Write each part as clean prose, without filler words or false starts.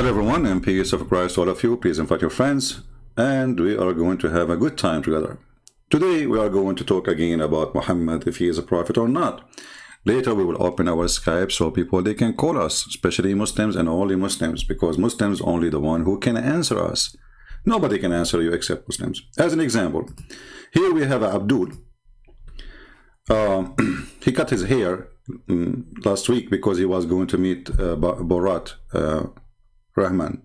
Hello everyone, and peace of Christ to all of you. Please invite your friends, and we are going to have a good time together. Today we are going to talk again about Muhammad, if he is a prophet or not. Later we will open our Skype so people they can call us, especially Muslims and only Muslims, because Muslims only the one who can answer us. Nobody can answer you except Muslims. As an example, here we have Abdul. He cut his hair last week because he was going to meet Borat Rahman,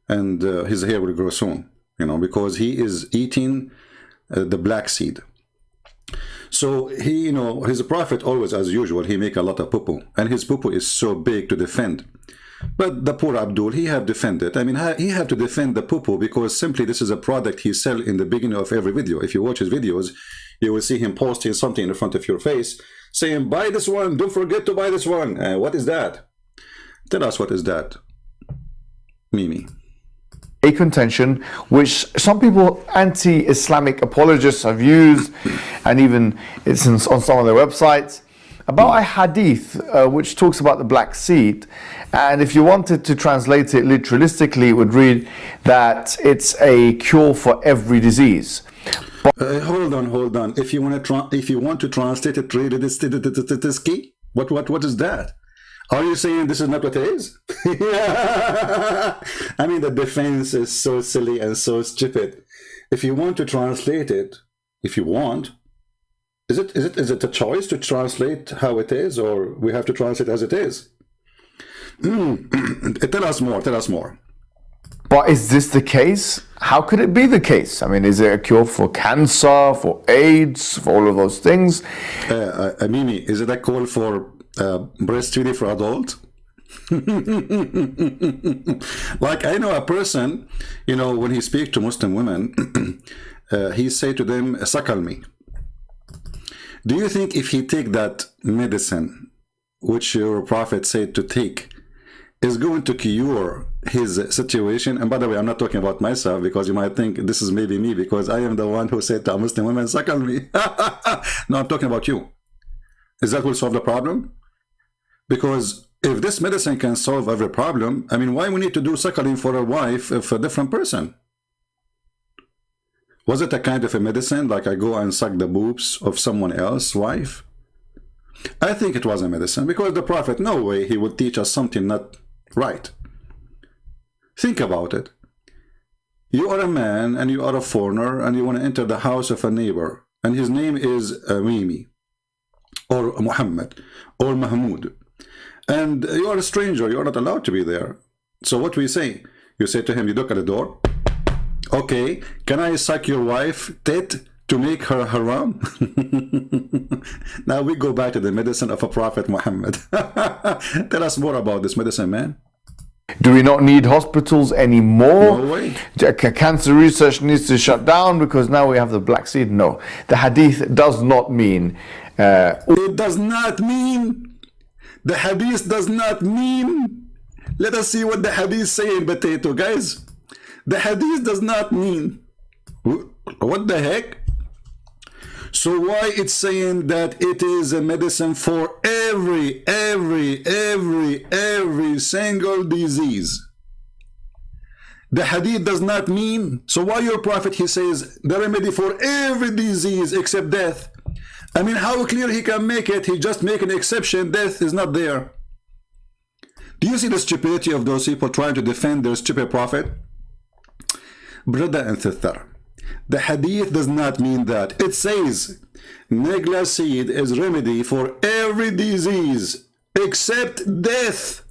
and his hair will grow soon, because he is eating the black seed. So he, he's a prophet always, as usual. He make a lot of poo-poo, and his poo-poo is so big to defend. But the poor Abdul, he have defended. I mean, he have to defend the poo-poo because simply this is a product he sell in the beginning of every video. If you watch his videos, you will see him posting something in front of your face, saying, "Buy this one. Don't forget to buy this one." What is that? Tell us, what is that, Mimi? A contention which some people, anti-Islamic apologists, have used, and even it's on some of their websites, about a hadith which talks about the black seed. And if you wanted to translate it literalistically, it would read that it's a cure for every disease. Hold on. If you want to translate it, read it. What is that? Are you saying this is not what it is? I mean, the defense is so silly and so stupid. If you want to translate it, is it a choice to translate how it is, or we have to translate as it is? Tell us more. But is this the case? How could it be the case? I mean, is it a cure for cancer, for AIDS, for all of those things? Mimi, is it a call for breastfeeding for adults? Like, I know a person, when he speaks to Muslim women, he say to them, "Suckle me." Do you think if he take that medicine, which your prophet said to take, is going to cure his situation? And by the way, I'm not talking about myself, because you might think this is maybe me, because I am the one who said to a Muslim woman, "Suckle me." No, I'm talking about you. Is that will solve the problem? Because if this medicine can solve every problem, I mean, why we need to do suckling for a wife of a different person? Was it a kind of a medicine, like I go and suck the boobs of someone else's wife? I think it was a medicine, because the prophet, no way he would teach us something not right. Think about it. You are a man and you are a foreigner and you want to enter the house of a neighbor, and his name is Mimi or Muhammad or Mahmoud, and you are a stranger. You are not allowed to be there. So what we say? You say to him, you look at the door. "Okay, can I suck your wife tit to make her haram?" Now we go back to the medicine of a prophet Muhammad. Tell us more about this medicine, man. Do we not need hospitals anymore? No way. Cancer research needs to shut down because now we have the black seed? No. The hadith does not mean... It does not mean... The hadith does not mean... Let us see what the hadith say in potato, guys. The hadith does not mean... What the heck? So why it's saying that it is a medicine for every single disease? The hadith does not mean. So why your prophet, he says the remedy for every disease except death? I mean, how clear he can make it? He just make an exception. Death is not there. Do you see the stupidity of those people trying to defend their stupid prophet? Brother and sister, the hadith does not mean that. It says negla seed is remedy for every disease except death.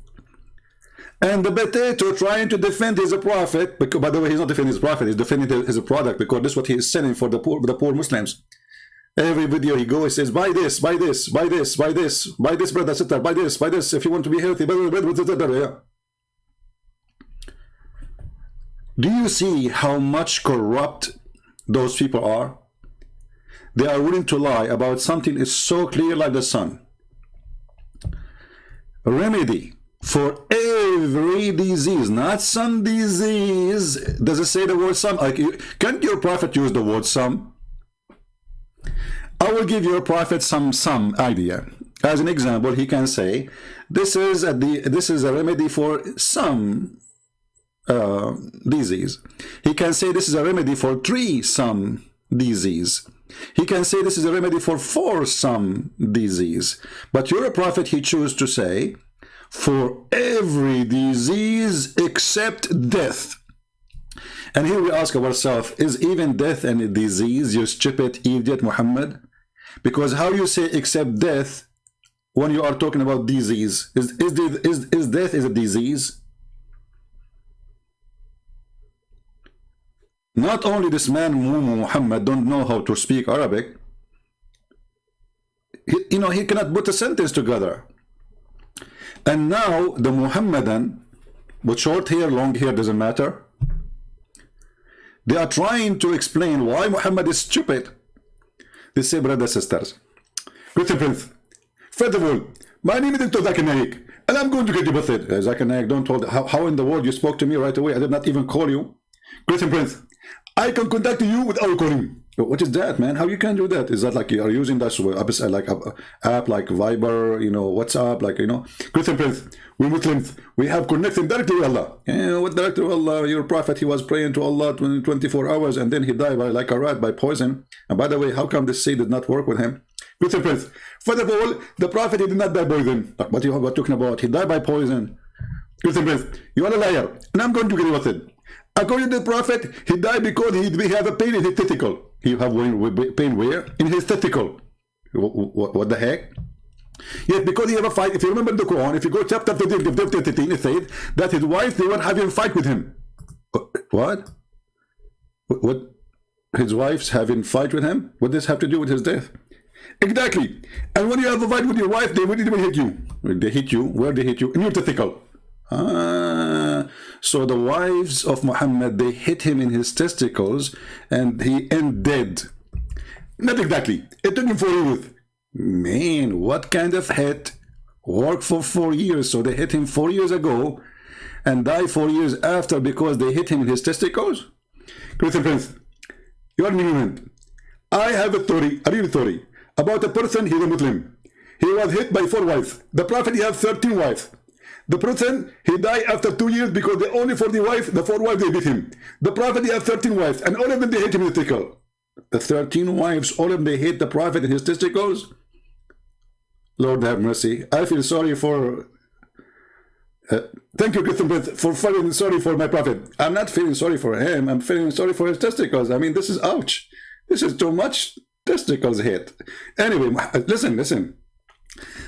And the potato trying to defend his prophet, because, by the way, he's not defending his prophet, he's defending his product, because this is what he is selling for the poor Muslims. Every video he goes, he says, "Buy this, buy this, buy this, buy this, buy this, brother, sister, buy this if you want to be healthy." Do you see how much corrupt those people are? They are willing to lie about something is so clear like the sun. Remedy for every disease, not some disease. Does it say the word some? Can't your prophet use the word some? I will give your prophet some idea. As an example, he can say, this is a remedy for some disease. He can say this is a remedy for some disease. He can say this is a remedy for some disease. But your prophet, he chose to say, for every disease except death. And here we ask ourselves, is even death and a disease, you stupid idiot Muhammad? Because how you say except death when you are talking about disease? Is death is a disease? Not only this man Muhammad don't know how to speak Arabic, he cannot put a sentence together. And now the Muhammadan, with short hair, long hair, doesn't matter, they are trying to explain why Muhammad is stupid. They say, brothers and sisters, Christian Prince, first of all, my name is Dr. Zakir Naik, and I'm going to get you busted. Zakir Naik, don't hold, how in the world you spoke to me right away? I did not even call you. Christian Prince, I can contact you without calling. What is that, man? How you can do that? Is that like you are using that like app like Viber, WhatsApp, like, Christian Prince, we Muslims, we have connection directly with Allah. What directly with Allah? Your prophet, he was praying to Allah 24 hours and then he died by like a rat by poison. And by the way, how come this seed did not work with him? Christian Prince, first of all, the prophet, he did not die by poison. Like what you are talking about? He died by poison. Christian Prince, you are a liar, and I'm going to get you with it. According to the prophet, he died because he have a pain in his testicle. He have pain where? In his testicle. What the heck? Yes, because he have a fight. If you remember the Quran, if you go chapter 13, it said that his wife, they were having a fight with him. What? What? His wife's having a fight with him? What does this have to do with his death? Exactly. And when you have a fight with your wife, they will hit you. They hit you. Where they hit you? In your testicle. So the wives of Muhammad, they hit him in his testicles and he ended dead. Not exactly. It took him 4 years. Man, what kind of hit worked for 4 years? So they hit him 4 years ago and died 4 years after because they hit him in his testicles? Christian Prince, you are an ignorant. I have a real story, about a person, he's a Muslim. He was hit by 4 wives. The Prophet, he had 13 wives. The person, he died after 2 years because the only 40 wives, the 4 wives, they beat him. The Prophet, he had 13 wives, and all of them, they hit him in the testicle. The 13 wives, all of them, they hit the Prophet in his testicles. Lord have mercy. I feel sorry for... thank you, Christian Prince, for feeling sorry for my Prophet. I'm not feeling sorry for him. I'm feeling sorry for his testicles. I mean, this is ouch. This is too much testicles hit. Anyway, listen.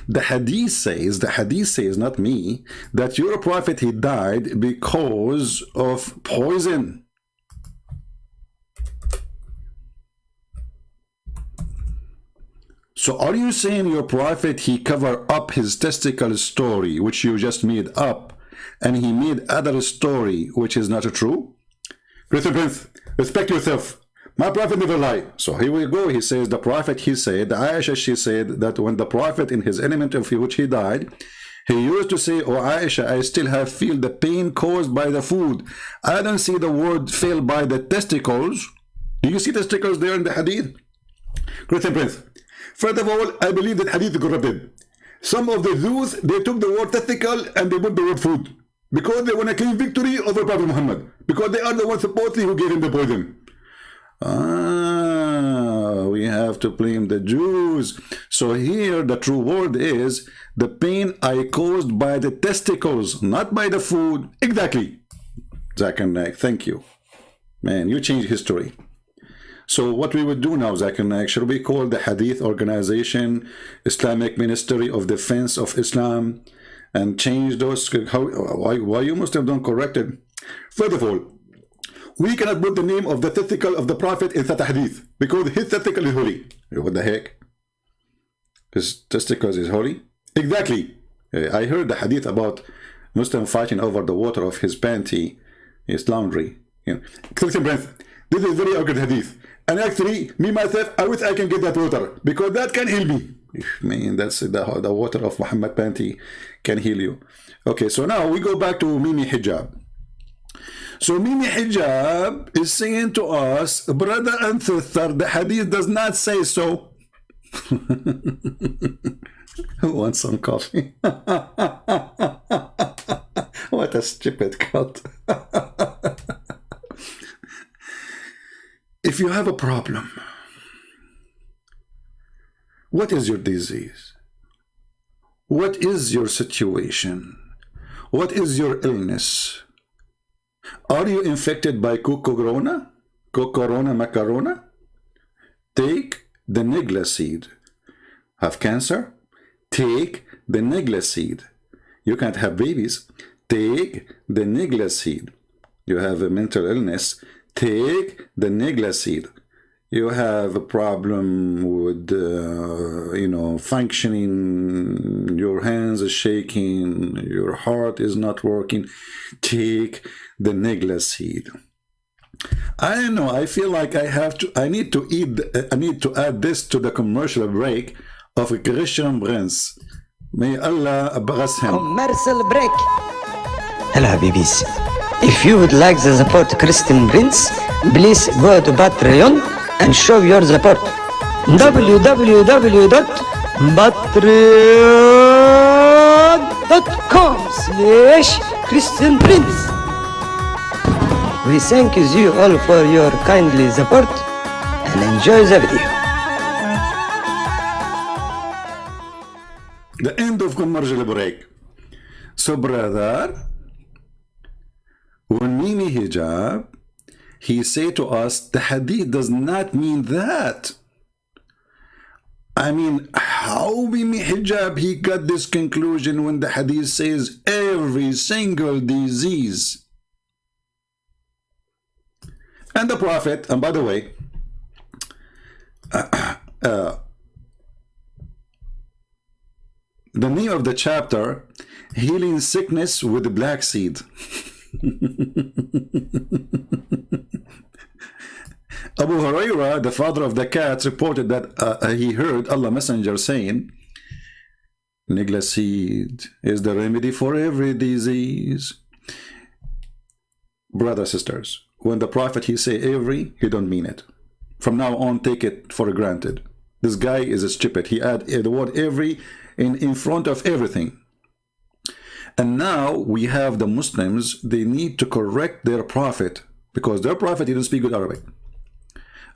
The hadith says, not me, that your prophet, he died because of poison. So are you saying your prophet, he covered up his testicle story, which you just made up, and he made other story, which is not true? Christian Prince, respect yourself. My prophet never lied. So here we go. He says the prophet, he said, Aisha, she said that when the prophet in his element of which he died, he used to say, oh Aisha, I still feel the pain caused by the food. I don't see the word feel by the testicles. Do you see testicles there in the hadith? Christian Prince, first of all, I believe that hadith is corrupted. Some of the Jews, they took the word testicle and they put the word food because they want to claim victory over Prophet Muhammad, because they are the ones supposedly who gave him the poison. We have to blame the Jews. So here the true word is the pain I caused by the testicles, not by the food. Exactly. Zakir Naik, thank you. Man, you changed history. So what we would do now, Zakir Naik, should we call the Hadith organization Islamic Ministry of Defense of Islam and change those? Why you must have done corrected? First of all, we cannot put the name of the testicle of the Prophet in that hadith because his testicle is holy. What the heck? His testicles is holy? Exactly. I heard the hadith about Muslim fighting over the water of his panty, his laundry. Christian Prince, this is very awkward hadith. And actually, me myself, I wish I can get that water because that can heal me. Man, that's the water of Muhammad panty can heal you. Okay, so now we go back to Mimi Hijab. So Mimi Hijab is saying to us, brother and sister, the hadith does not say so. Who wants some coffee? What a stupid cut. If you have a problem, what is your disease? What is your situation? What is your illness? Are you infected by Corona? Corona macarona? Take the nigla seed. Have cancer? Take the nigla seed. You can't have babies. Take the nigla seed. You have a mental illness. Take the nigla seed. You have a problem with, functioning. Your hands are shaking. Your heart is not working. Take the nigla seed. I know. I feel like I need to add this to the commercial break of Christian Prince. May Allah bless him. Commercial break. Hello, Habibis. If you would like to support Christian Prince, please go to Patreon and show your support. www.patreon.com/Christian Prince. We thank you all for your kindly support and enjoy the video. The end of commercial break. So, brother, when Mimi hijab, he say to us, the hadith does not mean that. I mean, how Mimi hijab he got this conclusion when the hadith says every single disease? And the Prophet, and by the way, the name of the chapter, Healing Sickness with the Black Seed. Abu Hurairah, the father of the cats, reported that he heard Allah Messenger saying, Nigla seed is the remedy for every disease. Brothers, sisters, when the Prophet he say every, he don't mean it. From now on, take it for granted. This guy is a stupid. He add the word every in front of everything. And now we have the Muslims, they need to correct their Prophet, because their Prophet didn't speak good Arabic.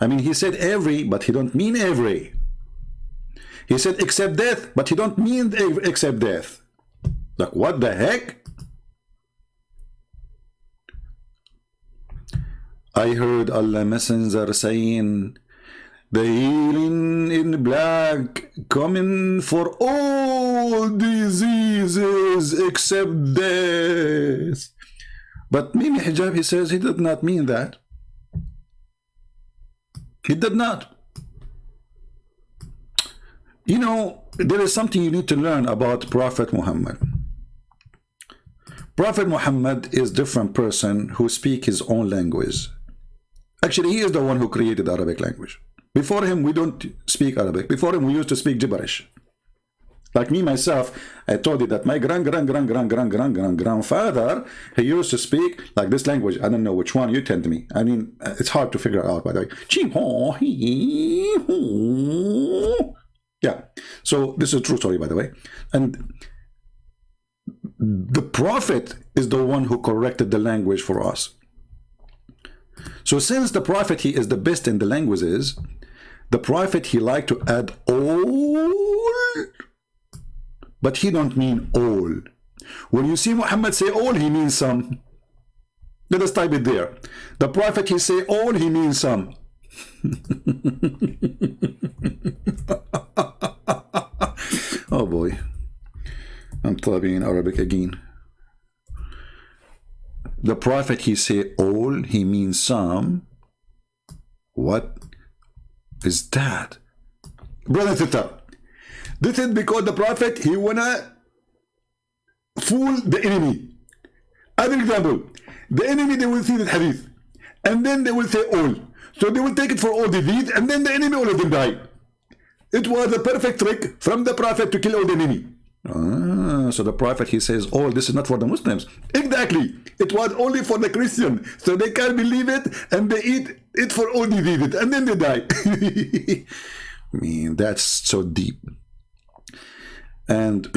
I mean, he said every, but he don't mean every. He said except death, but he don't mean except death. Like, what the heck? I heard Allah Messenger saying, the healing in black coming for all diseases except death. But Mimi Hijab, he says he did not mean that. He did not. You know, there is something you need to learn about Prophet Muhammad. Prophet Muhammad is a different person who speaks his own language. Actually, he is the one who created the Arabic language. Before him, we don't speak Arabic. Before him, we used to speak gibberish. Like me, myself, I told you that my grandfather, he used to speak like this language. I don't know which one, you tell me. I mean, it's hard to figure out, by the way. Yeah, so this is a true story, by the way. And the Prophet is the one who corrected the language for us. So since the Prophet, he is the best in the languages, the Prophet, he liked to add all, but he don't mean all. When you see Muhammad say all, he means some. Let us type it there. The Prophet, he say all, he means some. Oh boy, I'm typing in Arabic again. The Prophet, he say all, he means some. What is that? Brother and sister, this is because the Prophet, he wanna fool the enemy. Other example, the enemy, they will see the hadith, and then they will say all. So they will take it for all disease, and then the enemy, all of them die. It was a perfect trick from the Prophet to kill all the enemy. So the Prophet, he says, oh, this is not for the Muslims. Exactly. It was only for the Christian. So they can't believe it, and they eat it for all diseases, and then they die. I mean, that's so deep. And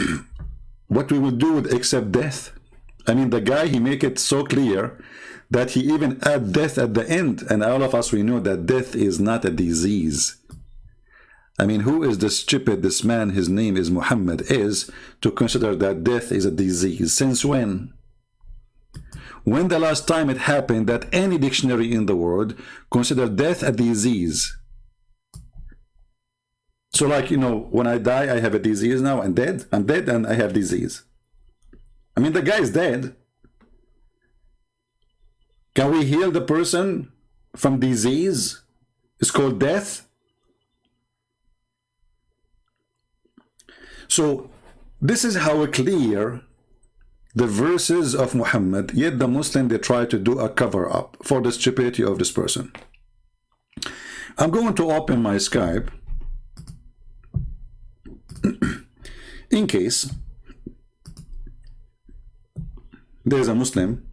what we would do with accept death. I mean, the guy, he make it so clear that he even add death at the end. And all of us, we know that death is not a disease. I mean, who is the stupid, this man, his name is Muhammad, is to consider that death is a disease? Since when? When the last time it happened that any dictionary in the world considered death a disease? So like, you know, when I die, I have a disease now, I'm dead and I have disease. I mean, the guy is dead. Can we heal the person from disease? It's called death. So this is how clear the verses of Muhammad, yet the Muslim, they try to do a cover-up for the stupidity of this person. I'm going to open my Skype in case there's a Muslim,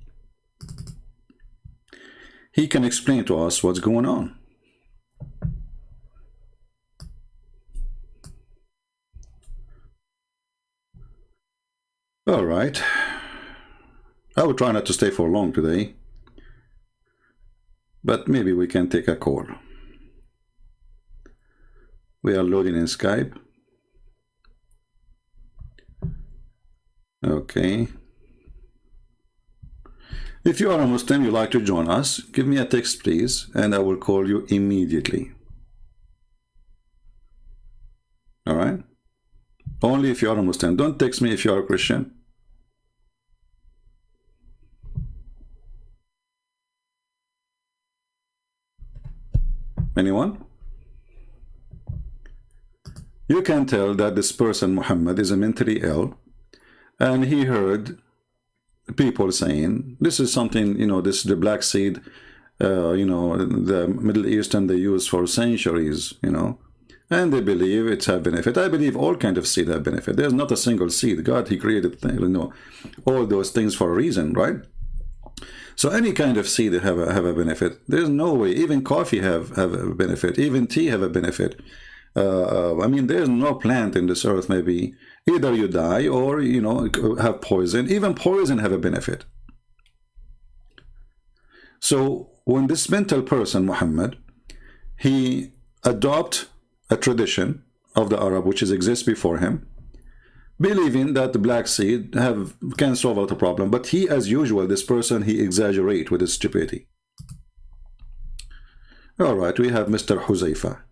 he can explain to us what's going on. All right. I will try not to stay for long today, but maybe we can take a call. We are loading in Skype. Okay. If you are a Muslim, you like to join us, give me a text, please, and I will call you immediately. All right? Only if you are a Muslim. Don't text me if you are a Christian. Anyone? You can tell that this person, Muhammad, is mentally ill, and he heard people saying, this is something, you know, this the black seed, you know, the Middle Eastern, they use for centuries, you know, and they believe it's have benefit. I believe all kind of seed have benefit. There's not a single seed. God, he created, you know, all those things for a reason, right? So any kind of seed have a benefit. There's no way. Even coffee have a benefit. Even tea have a benefit. I mean, there's no plant in this earth, maybe either you die or, you know, have poison. Even poison have a benefit. So when this mental person, Muhammad, he adopt a tradition of the Arab which exists before him, believing that the black seed can solve all the problem, but he, as usual, this person, he exaggerate with his stupidity. All right, we have Mr. Huzaifa.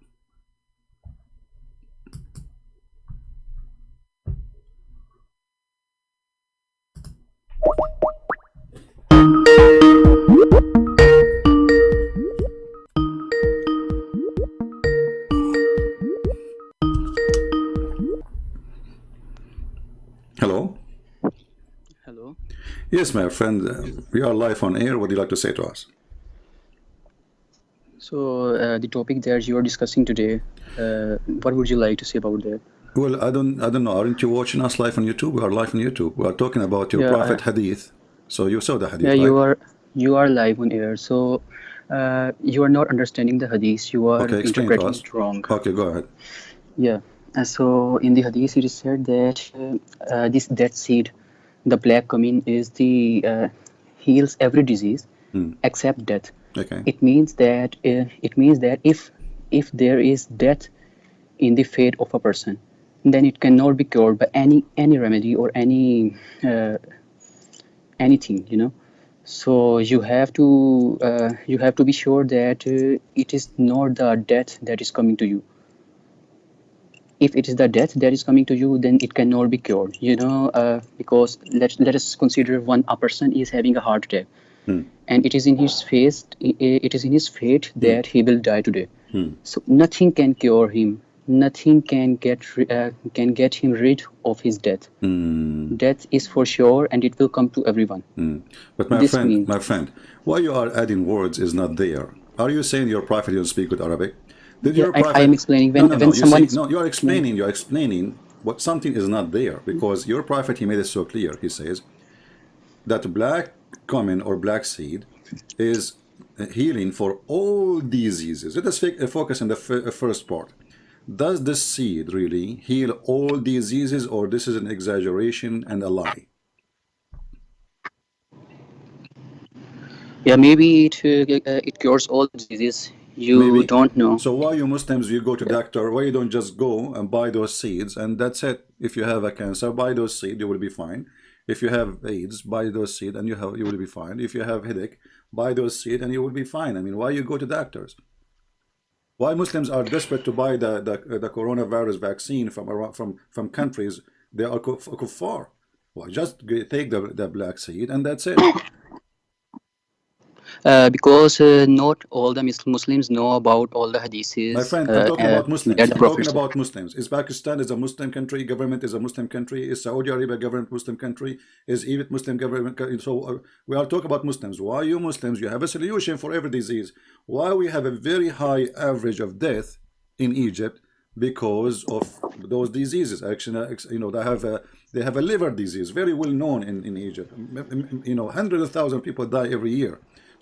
Hello. Hello. Yes, my friend, we are live on air. What do you like to say to us? So the topic that you are discussing today, what would you like to say about that? Well, I don't know. Aren't you watching us live on YouTube? We are live on YouTube. We are talking about your Yeah, Prophet Hadith. So you saw the Hadith, yeah, right? you are live on air. So you are not understanding the hadith. You are Okay, explain to interpreting us. it wrong. Okay, go ahead. Yeah. So in the hadith, it is said that this dead seed, the black cumin, is the heals every disease except death. Okay. It means that if there is death in the fate of a person, then it cannot be cured by any remedy or any anything, you know. So you have to be sure that it is not the death that is coming to you. If it is the death that is coming to you, then it cannot be cured, you know, because let us consider a person is having a heart attack, and it is in his fate that he will die today. So nothing can cure him. Nothing can get him rid of his death. Death is for sure, and it will come to everyone. But This means, my friend, why you are adding words is not there. Are you saying your prophet didn't speak with Arabic? Did yeah, your prophet? I am explaining No, when no. You someone see, no. You are explaining. You are explaining what something is not there because your prophet, he made it so clear. He says that black cumin or black seed is healing for all diseases. Let us focus on the first part. Does this seed really heal all diseases, or this is an exaggeration and a lie? Yeah, maybe it cures all diseases. You Maybe. don't know. So why you Muslims, you go to doctor, why you don't just go and buy those seeds and that's it? If you have a cancer, buy those seeds, you will be fine. If you have AIDS, buy those seeds and you will be fine. If you have headache, buy those seeds and you will be fine. I mean, why you go to doctors? Why Muslims are desperate to buy the coronavirus vaccine from countries they are kuffar? Why just take the black seed and that's it? Because not all the Muslims know about all the My hadiths friend, I'm talking about that Muslims. the I'm Prophet talking said. about Muslims. Is Pakistan is a Muslim country? Government is a Muslim country? Is Saudi Arabia government Muslim country? Is Egypt Muslim government? So we are talking about Muslims. Why you Muslims? You have a solution for every disease. Why we have a very high average of death in Egypt because of those diseases? Actually, you know, they have a liver disease, very well known in Egypt. You know, hundreds of thousands of people die every year.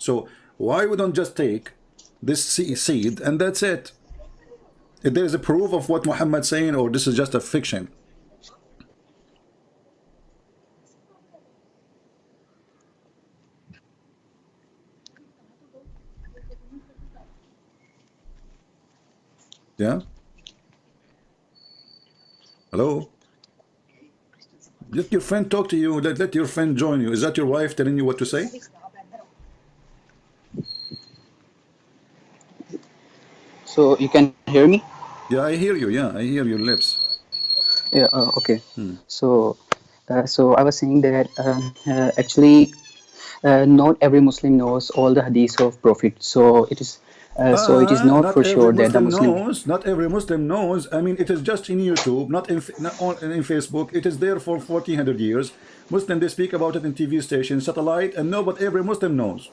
So why we don't just take this seed and that's it? If there is a proof of what Muhammad saying, or this is just a fiction. Yeah. Hello. Let your friend talk to you. Let your friend join you. Is that your wife telling you what to say? So you can hear me? Yeah, I hear you. Yeah, I hear your lips. Yeah. Okay. Hmm. So, so I was saying that actually, not every Muslim knows all the hadiths of Prophet. So it is not Not for every sure that the Muslim Muslim. knows. Not every Muslim knows. I mean, it is just in YouTube, not on in Facebook. It is there for 1400 years. Muslim, they speak about it in TV stations, satellite, and no, but every Muslim knows.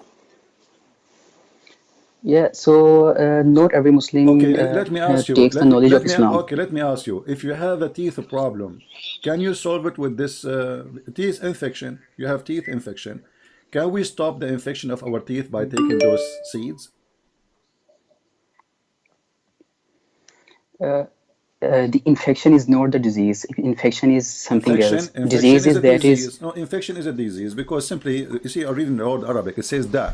Yeah. So not every Okay, Muslim let me ask you. takes the knowledge of Islam. Okay, let me ask you. If you have a teeth problem, can you solve it with this teeth infection? You have teeth infection. Can we stop the infection of our teeth by taking those seeds? The infection is not the disease. Infection is something else. Infection Disease is is a that is. disease. No, infection is a disease because simply, you see, I read in the old Arabic, it says da.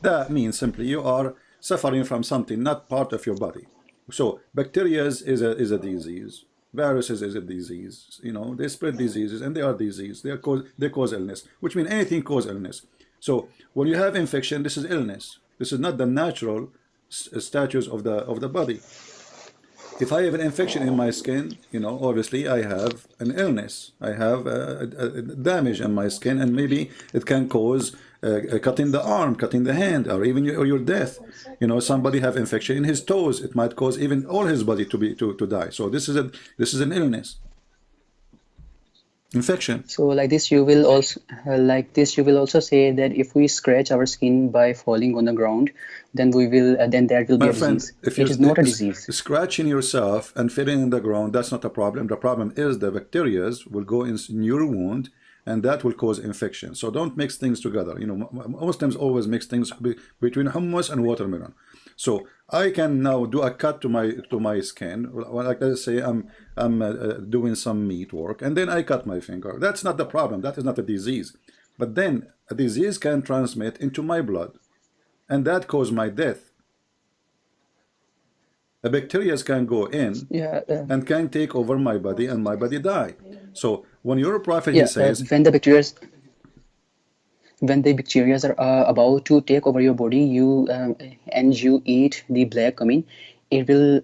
Da means simply you are suffering from something not part of your body. So bacteria is a disease. Viruses is a disease. You know, they spread diseases and they are disease. They cause illness, which means anything cause illness. So when you have infection, this is illness. This is not the natural status of the body. If I have an infection in my skin, you know, obviously I have an illness. I have a damage in my skin, and maybe it can cause cutting the arm, cutting the hand, or even your death. You know, somebody have infection in his toes. It might cause even all his body to die. So this is an illness, infection. So like this you will also say that if we scratch our skin by falling on the ground, then that will be My a friend, disease. if It you're is not a disease. scratching yourself and filling in the ground, that's not a problem. The problem is the bacteria will go in your wound and that will cause infection. So don't mix things together. You know, Muslims always mix things between hummus and watermelon. So I can now do a cut to my skin. Like let's say I'm doing some meat work and then I cut my finger. That's not the problem. That is not a disease. But then a disease can transmit into my blood and that cause my death. The bacteria can go in Yeah. and can take over my body and my body die. So when your prophet he Yeah. says, When the bacteria are about to take over your body, you eat the black cumin, it will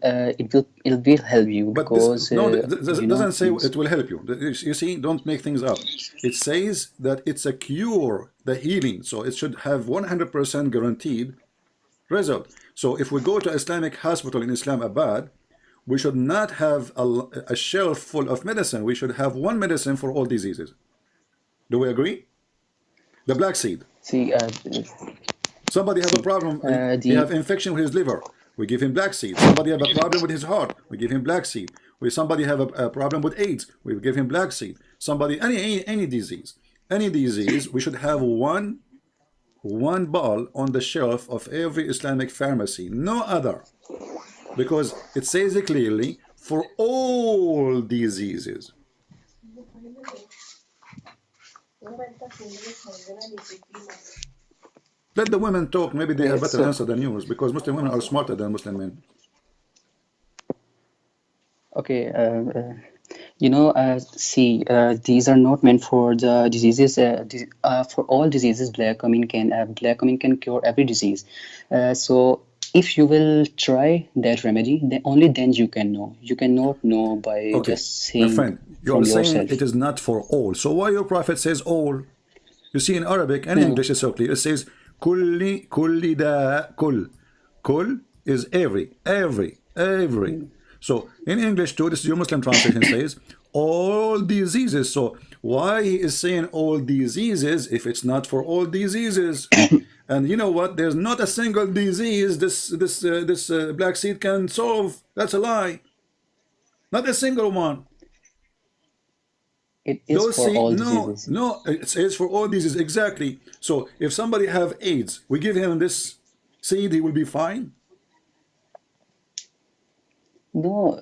help you but this because no, it doesn't say things. it will help you. You see, don't make things up. It says that it's a cure, the healing. So it should have 100% guaranteed result. So if we go to Islamic hospital in Islamabad, we should not have a shelf full of medicine. We should have one medicine for all diseases. Do we agree? The black seed. See, Somebody have a problem, he the have infection with his liver, we give him black seed. Somebody have a problem with his heart, we give him black seed. Somebody have a problem with AIDS, we give him black seed. Somebody, any disease, we should have one bottle on the shelf of every Islamic pharmacy, no other. because it says it clearly for all diseases. Let the women talk. Maybe they have better So answer than yours, because Muslim women are smarter than Muslim men. okay, see, these are not meant for the diseases. For all diseases, black cumin can cure every disease. So if you will try that remedy, then only then you can know. You cannot know by Okay, just my saying friend, you're from saying it yourself. is not for all. So why your prophet says all? You see, in Arabic and No, English is so clear. It says kulli da kul. Kul is every. So in English too, this is your Muslim translation says all diseases. So why he is saying all diseases if it's not for all diseases? And you know what? There's not a single disease this black seed can solve. That's a lie. Not a single one. it is Those for see, all no, diseases. no, it says for all diseases exactly. So if somebody have AIDS, we give him this seed, he will be fine. No,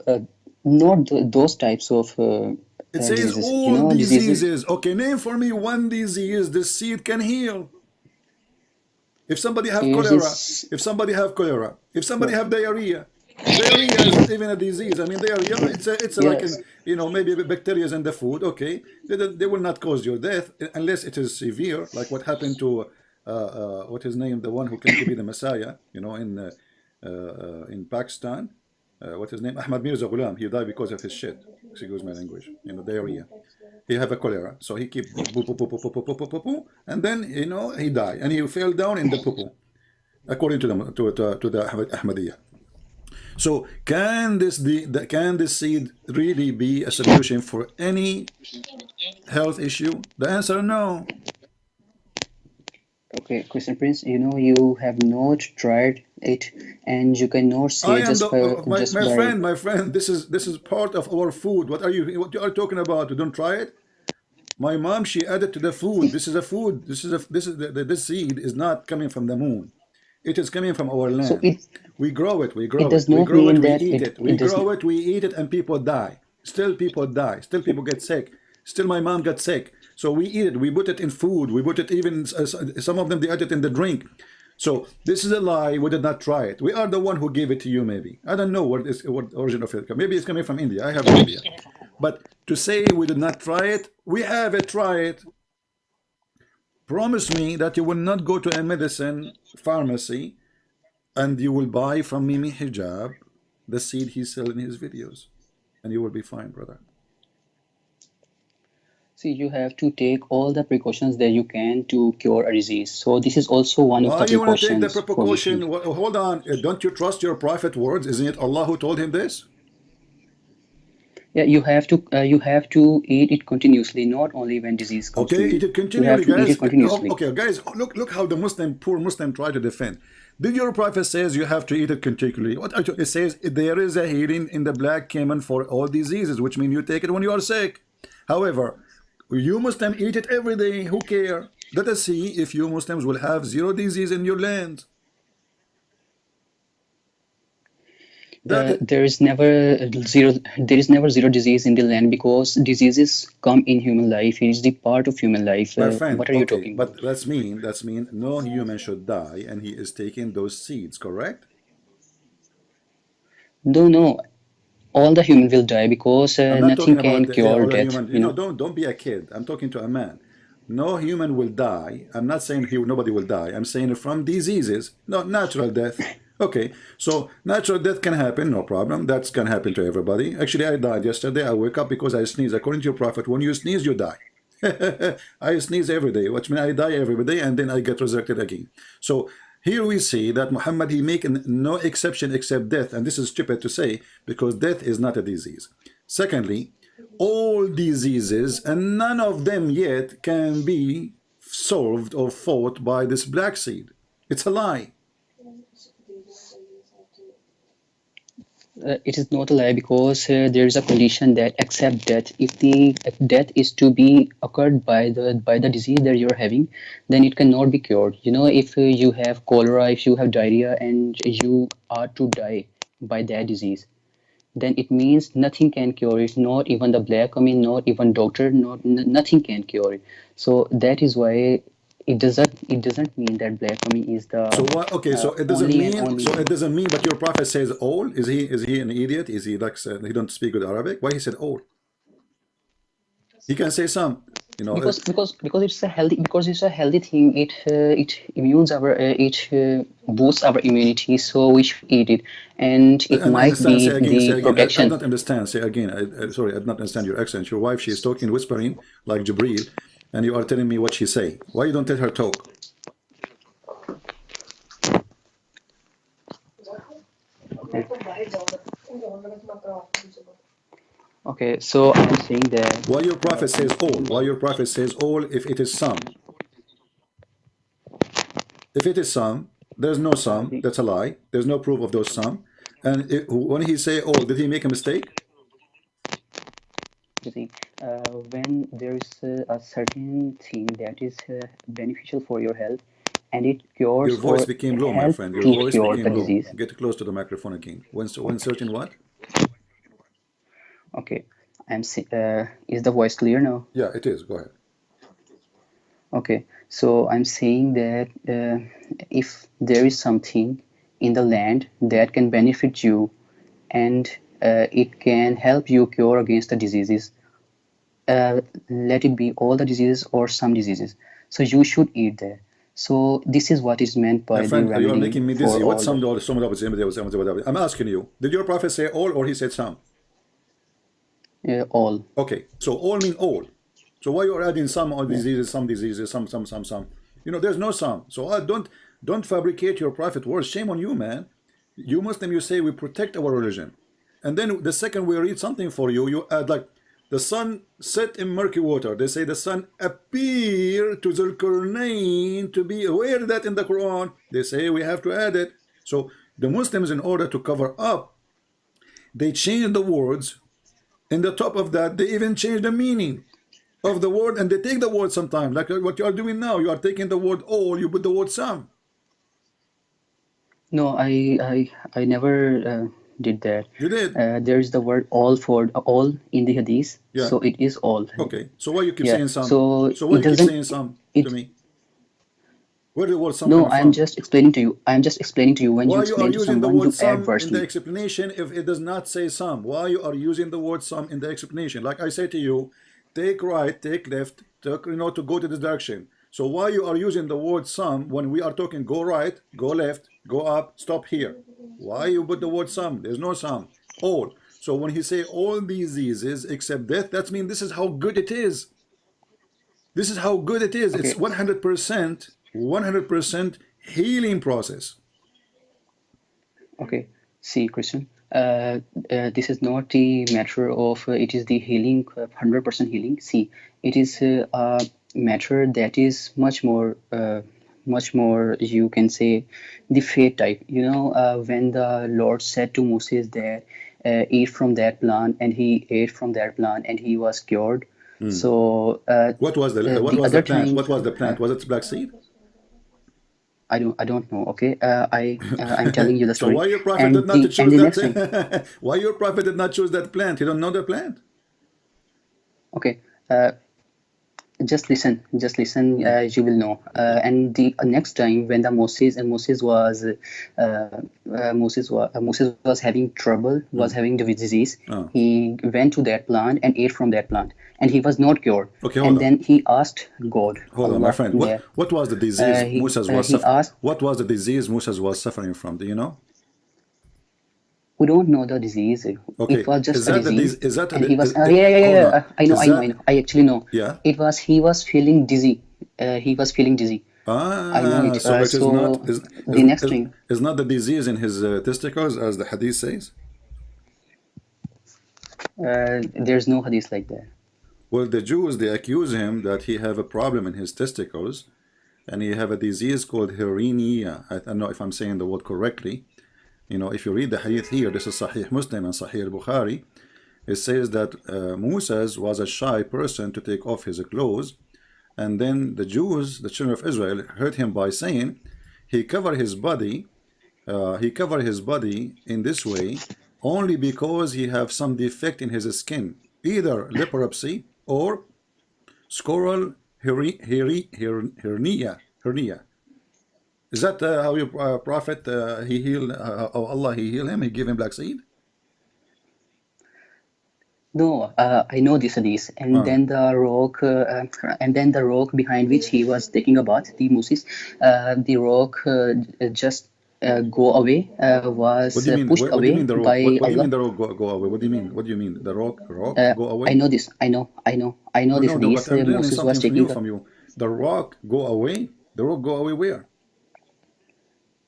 not those types of It says diseases. You all know, diseases. diseases. Okay, name for me one disease this seed can heal. If somebody have AIDS cholera, is if somebody have diarrhea, diarrhea is not even a disease. I mean, diarrhea, it's like yes. an, maybe bacteria in the food. Okay, they will not cause your death unless it is severe, like what happened to what his name, the one who claimed to be the Messiah, in Pakistan. What his name? Ahmad Mirza Ghulam. He died because of his shit. Excuse my language. Diarrhea. He have a cholera, so he keep poo, poo, poo, poo, poo, poo, poo, poo, poo, and then he died, and he fell down in the poo, according to the Ahmadiyya. So can this seed really be a solution for any health issue? The answer no. Okay, Christian Prince, you have not tried it, and you cannot I say am just the by my, just my by. friend, my friend. This is part of our food. What you are talking about? You don't try it. My mom, she added to the food. This is a food. This seed is not coming from the moon. It is coming from our So land. it We grow it. We it grow it. does We not grow it. mean We that eat it it. We it does. grow it. We eat it, and people die. Still, people die. Still, people get sick. Still, my mom got sick. So we eat it. We put it in food. We put it even. Some of them they add it in the drink. So this is a lie. We did not try it. We are the one who gave it to you. Maybe I don't know what origin of it. Maybe it's coming from India. I have no idea. But to say we did not try it, we have it. Try it. Promise me that you will not go to a medicine pharmacy and you will buy from Mimi Hijab the seed he sells in his videos, and you will be fine, brother. See, you have to take all the precautions that you can to cure a disease. So this is also one of Why the you want to take the precautions for which precaution? Hold on. Don't you trust your prophet words? Isn't it Allah who told him this? yeah, you have to eat it continuously, not only when disease comes to Okay, eat you. it You have continually, to eat guys. it continuously. Okay, guys, look how the poor Muslim try to defend. Did your prophet says you have to eat it continually? What it says there is a healing in the black cayman for all diseases, which means you take it when you are sick. However, you Muslim eat it every day. Who care? Let us see if you Muslims will have zero disease in your land. That is, There is never zero. There is never zero disease in the land because diseases come in human life. It is the part of human life. my friend. What are you Okay, talking but about? that's mean no human should die, and he is taking those seeds. Correct? No, no. All the human will die because I'm not nothing talking can about yeah, cure all the death. human. Don't be a kid. I'm talking to a man. No human will die. I'm not saying nobody will die. I'm saying from diseases, not natural death. Okay, so natural death can happen, no problem. That can happen to everybody. Actually, I died yesterday. I wake up because I sneeze. According to your prophet, when you sneeze, you die. I sneeze every day, which means I die every day, and then I get resurrected again. So here we see that Muhammad, he make no exception except death, and this is stupid to say because death is not a disease. Secondly, all diseases and none of them yet can be solved or fought by this black seed. It's a lie. It is not a lie because there is a condition that accept death. If death is to be occurred by the disease that you're having, then it cannot be cured. If you have cholera, if you have diarrhea, and you are to die, by that disease, then it means nothing can cure it, not even the black coming, not even doctor, nothing can cure it. So that is why it doesn't mean that black coming is the So what? Okay, so it doesn't only and mean. only. So it doesn't mean. But your prophet says all. Is he an idiot? Is he like he don't speak good Arabic? Why he said all? He can say some. You know. Because it's a healthy thing. It boosts our immunity, so we should eat it, and it And might understand. be Say again. Say the again. I protection. don't understand. Say again. Sorry, I do not understand your accent. Your wife, she is talking, whispering like Jibril, and you are telling me what she say. Why you don't let her talk? Okay, so I'm saying that Why your prophet says all? Why your prophet says all if it is some? If it is some, there's no some. the That's a lie. There's no proof of those some. And when he say all, did he make a mistake? thing, when there is a certain thing that is beneficial for your health, and it Your cures voice or became low, my help friend. Your to voice cure became the low. disease. Get close to the microphone again. When certain what? Okay, is the voice clear now? Yeah, it is. Go ahead. Okay, so I'm saying that if there is something in the land that can benefit you, and it can help you cure against the diseases, let it be all the diseases or some diseases. So you should eat that. So this is what is meant My by the friend, you are remedy making me for dizzy. What all some the. do some of I'm asking you, did your prophet say all or he said some? All. Okay, so all mean all. So why you are adding some on Yeah. diseases, some? You know, there's no some. So don't fabricate your prophet words. Shame on you, man. You Muslim, you say we protect our religion, and then the second we read something for you, you add like the sun set in murky water. They say the sun appeared to Zulkarnain to be aware that in the Quran. They say we have to add it. So the Muslims, in order to cover up, they change the words. In the top of that, they even change the meaning of the word, and they take the word sometimes, like what you are doing now. You are taking the word all, you put the word some. No, I never did that. You did. There is the word all for all in the hadith, Yeah. so it is all. Okay. So why you keep Yeah. saying some? So So why it you keep doesn't. saying some to It me? Where did the word some No, coming I'm from? just explaining to you. I'm just explaining to you. When you Why you are explain to using the someone, word you add some words in to the it. explanation if it does not say some? Why you are using the word some in the explanation? Like I say to you, take right, take left, take, to go to this direction. So why you are using the word some when we are talking go right, go left, go up, stop here? Why you put the word some? There's no some. All. So when he say all diseases except death, that means this is how good it is. This is how good it is. It's Okay. 100%, 100% healing process. Okay. See, Christian, this is not the matter of it is the healing, 100% healing. See, it is a matter that is much more, you can say, the faith type. When the Lord said to Moses that eat from that plant, and he ate from that plant, and he was cured. So What the was the other plant? time, What was the plant? Was it black seed? I don't know. Okay, I'm telling you the So story, why your prophet did and not the choose next thing. that? Why your prophet did not choose that plant? You don't know the plant. Okay, just listen. You will know. Okay. And the next time when the Moses was having trouble, was having the disease, Oh. he went to that plant and ate from that plant, and he was not cured. Okay, hold And on. then he asked God, Hold on, my Allah, friend. that What was the disease Moses was he suffering? asked. What was the disease Moses was suffering from? Do you know? We don't know the disease. It Okay. was just Is a that the disease, disease? Is that and the, he was. is, it, Yeah, yeah, yeah, hold on. yeah. I know, Is I know, I that know. I actually know. yeah? He was feeling dizzy. He was feeling dizzy. I know Ah, it. so it is not So the next thing, is not the disease in his testicles as the hadith says? there's no hadith like that. Well, the Jews, they accuse him that he have a problem in his testicles, and he have a disease called hernia. I don't know if I'm saying the word correctly. If you read the hadith here, this is Sahih Muslim and Sahih Bukhari. It says that Moses was a shy person to take off his clothes, and then the Jews, the children of Israel, heard him by saying he covered his body he covered his body in this way only because he have some defect in his skin, either leprosy or scoral hernia. Is that how your prophet he healed? How Allah he healed him? He gave him black seed. No, I know this hadith, and Ah. then the rock behind which he was taking a bath, the Moses, the rock just go away, was What do you mean? pushed What do you away mean the rock? by What do you Allah. mean the rock go away? What do you mean? What do you mean the rock go away? I know this. I know No, this no, no. hadith. But I'm learning Moses was something from taking you. From you, the rock go away. The rock go away where?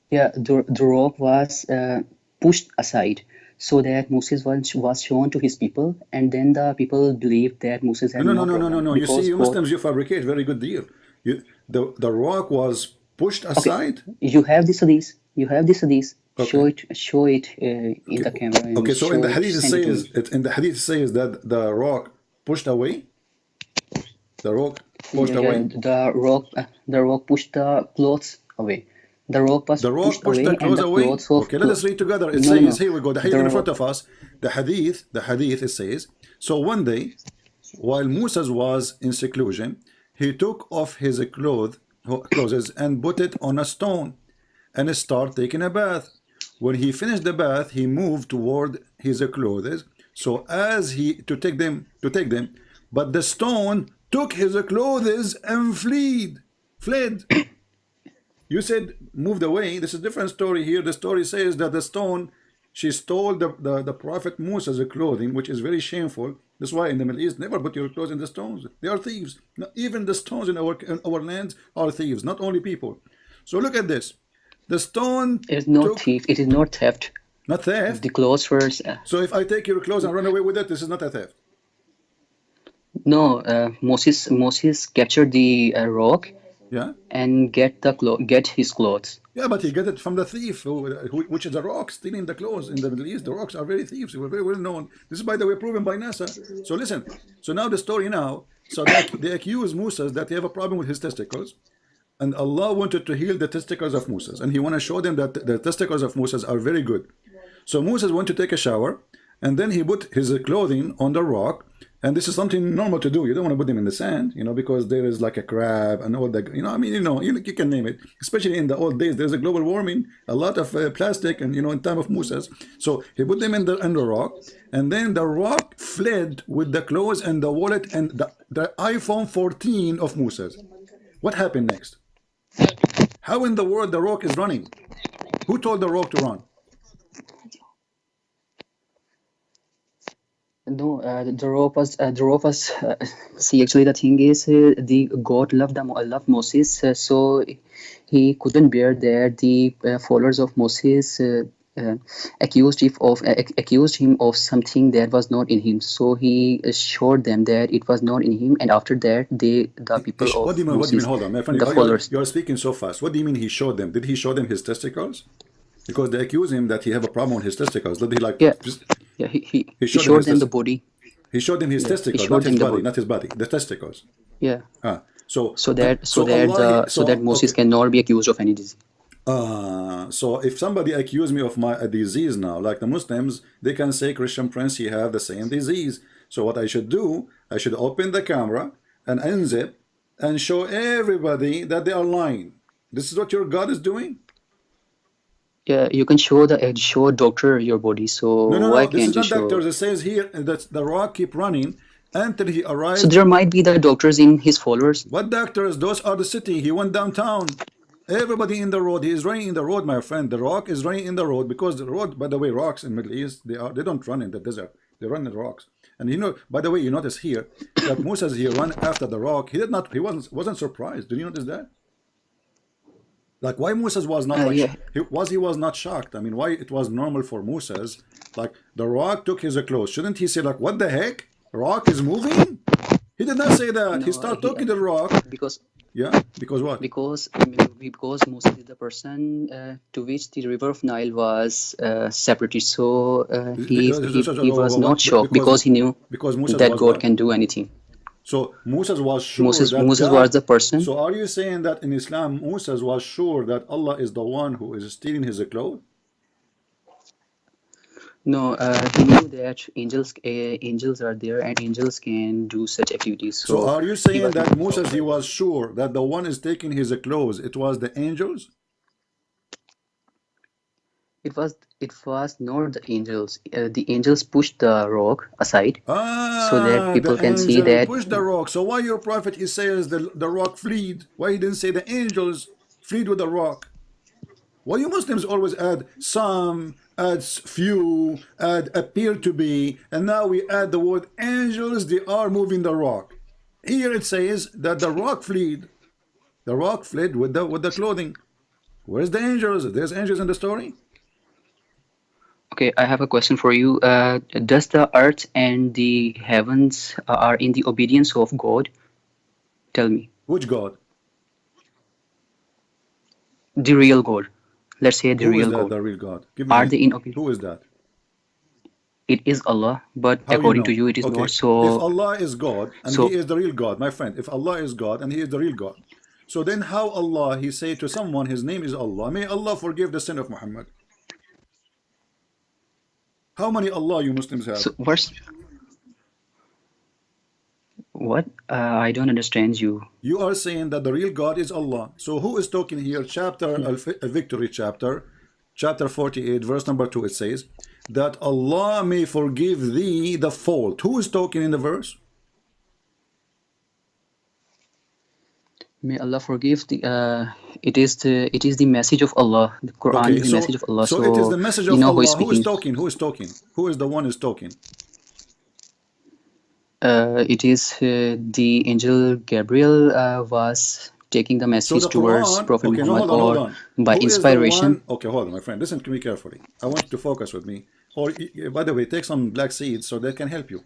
the rock was pushed aside so that Moses was shown to his people, and then the people believed that Moses No, had no, no no, no, no, no, problem no. You see, because you God. Muslims, you fabricate. Very good deal. You, the rock was pushed Okay, aside. you have this hadith. You have this hadith. Okay. Show it in Okay. the camera and Okay. So in the hadith it send it to says me. in the hadith it says that the rock pushed away. The rock pushed away. The rock pushed the clothes away. The rock was The rock pushed pushed away, the and clothes the away. clothes of Okay, let us read together. It no, no, says, no. here we go. The hadith The in front of us. The hadith, it says, so one day, while Moses was in seclusion, he took off his clothes and put it on a stone and started taking a bath. When he finished the bath, he moved toward his clothes, so as he to take them, but the stone took his clothes and fled. You said moved away. This is a different story here. The story says that the stone, she stole the prophet Moses' clothing, which is very shameful. That's why in the Middle East, never put your clothes in the stones. They are thieves. Even the stones in our lands are thieves, not only people. So look at this. The stone It is not thief. It is not theft. not theft. The clothes were So if I take your clothes and run away with it, this is not a theft. no. Moses captured the rock Yeah. and get his clothes. Yeah, but he got it from the thief, which is a rock stealing the clothes in the Middle East. The rocks are very thieves. They were very well known. This is, by the way, proven by NASA. So listen. So now the story now. So they accuse Moses that they have a problem with his testicles, and Allah wanted to heal the testicles of Moses, and He want to show them that the testicles of Moses are very good. So Moses went to take a shower, and then he put his clothing on the rock. And this is something normal to do. You don't want to put them in the sand, because there is like a crab and all that. I mean, you can name it. Especially in the old days, there's a global warming, a lot of plastic, and in time of Moses. So he put them in the rock, and then the rock fled with the clothes and the wallet and the iPhone 14 of Moses. What happened next? How in the world the rock is running? Who told the rock to run? No, the rope was see, actually the thing is, the God loved Moses, so he couldn't bear that the followers of Moses accused him of something that was not in him. So he assured them that it was not in him, and after that the people of What do you mean? What do you Moses, mean? Hold on, my friend. the followers. You're speaking so fast. What do you mean he showed them? Did he show them his testicles? Because they accuse him that he have a problem with his testicles. Did he Yeah, he showed showed them them the body. He showed them his He testicles, showed not them his the body, body. not his body, the testicles. Yeah, So so that Moses okay. cannot be accused of any disease. So if somebody accuse me of a disease now, like the Muslims, they can say, Christian Prince, he have the same disease. So what I should do, I should open the camera and unzip and show everybody that they are lying. This is what your God is doing? Yeah, you can show a doctor your body. So No. why This is can't you not show? doctors. It says here that the rock keep running until he So arrived. there might be the doctors in his followers. What doctors? Those are the city. He went downtown. Everybody in the road. He is running in the road, my friend. The rock is running in the road because the road, by the way, rocks in Middle East, they don't run in the desert. They run in the rocks. And by the way, you notice here that Moses, he ran after the rock. He wasn't surprised. Did you notice that? Like why Moses was not like Yeah. he was not shocked. I mean, why it was normal for Moses? Like the rock took his clothes. Shouldn't he say like, what the heck? Rock is moving? He did not say that. He started talking to the rock. Because Yeah, because what? because Moses is the person to which the river of Nile was separated. So he was not shocked because he knew Because Moses that was God what? can do anything. So Moses was sure Moses that Moses God. was the person. So are you saying that in Islam Moses was sure that Allah is the one who is stealing his clothes? No, he knew that angels are there and angels can do such activities. So So are you he saying was that not Moses he sure. was sure that the one is taking his clothes, it was the angels? It was not the angels. The angels pushed the rock aside so that Ah, the people can see angel that. pushed the rock. So why your prophet he says the rock fleed? Why he didn't say the angels fleed with the rock? Why you Muslims always add some, add few, add appear to be, and now we add the word angels, they are moving the rock. Here it says that the rock fled. The rock fled with the clothing. Where's the angels? There's angels in the story? Okay, I have a question for you. Does the earth and the heavens are in the obedience of God? Tell me. Which God? The real God. Let's say the Who is real that, God. the real God? Give me a Are hint. they in obedience? Who is that? It is Allah, but How you according to know? you, it is not. Okay, if So, Allah is God and He so is the real God, my friend, if Allah is God and He is the real God, so then how Allah, He say to someone, His name is Allah, may Allah forgive the sin of Muhammad. How many Allah you Muslims have? so what? I don't understand you. You are saying that the real God is Allah. So who is talking here? Chapter, Yeah. Victory chapter, chapter 48, verse number 2, it says, that Allah may forgive thee the fault. Who is talking in the verse? May Allah forgive the. It is the message of Allah. The Quran Okay, is the message of Allah. so it is the So message you of know who is Allah. Who is speaking. talking? Who is talking? Who is the one is talking? It is the angel Gabriel was taking the So message the towards Quran, Prophet okay, no, Muhammad, hold on, hold or on. by Who is the inspiration. one? Okay, hold on, my friend. Listen to me carefully. I want you to focus with me. Or, by the way, take some black seeds so they can help you.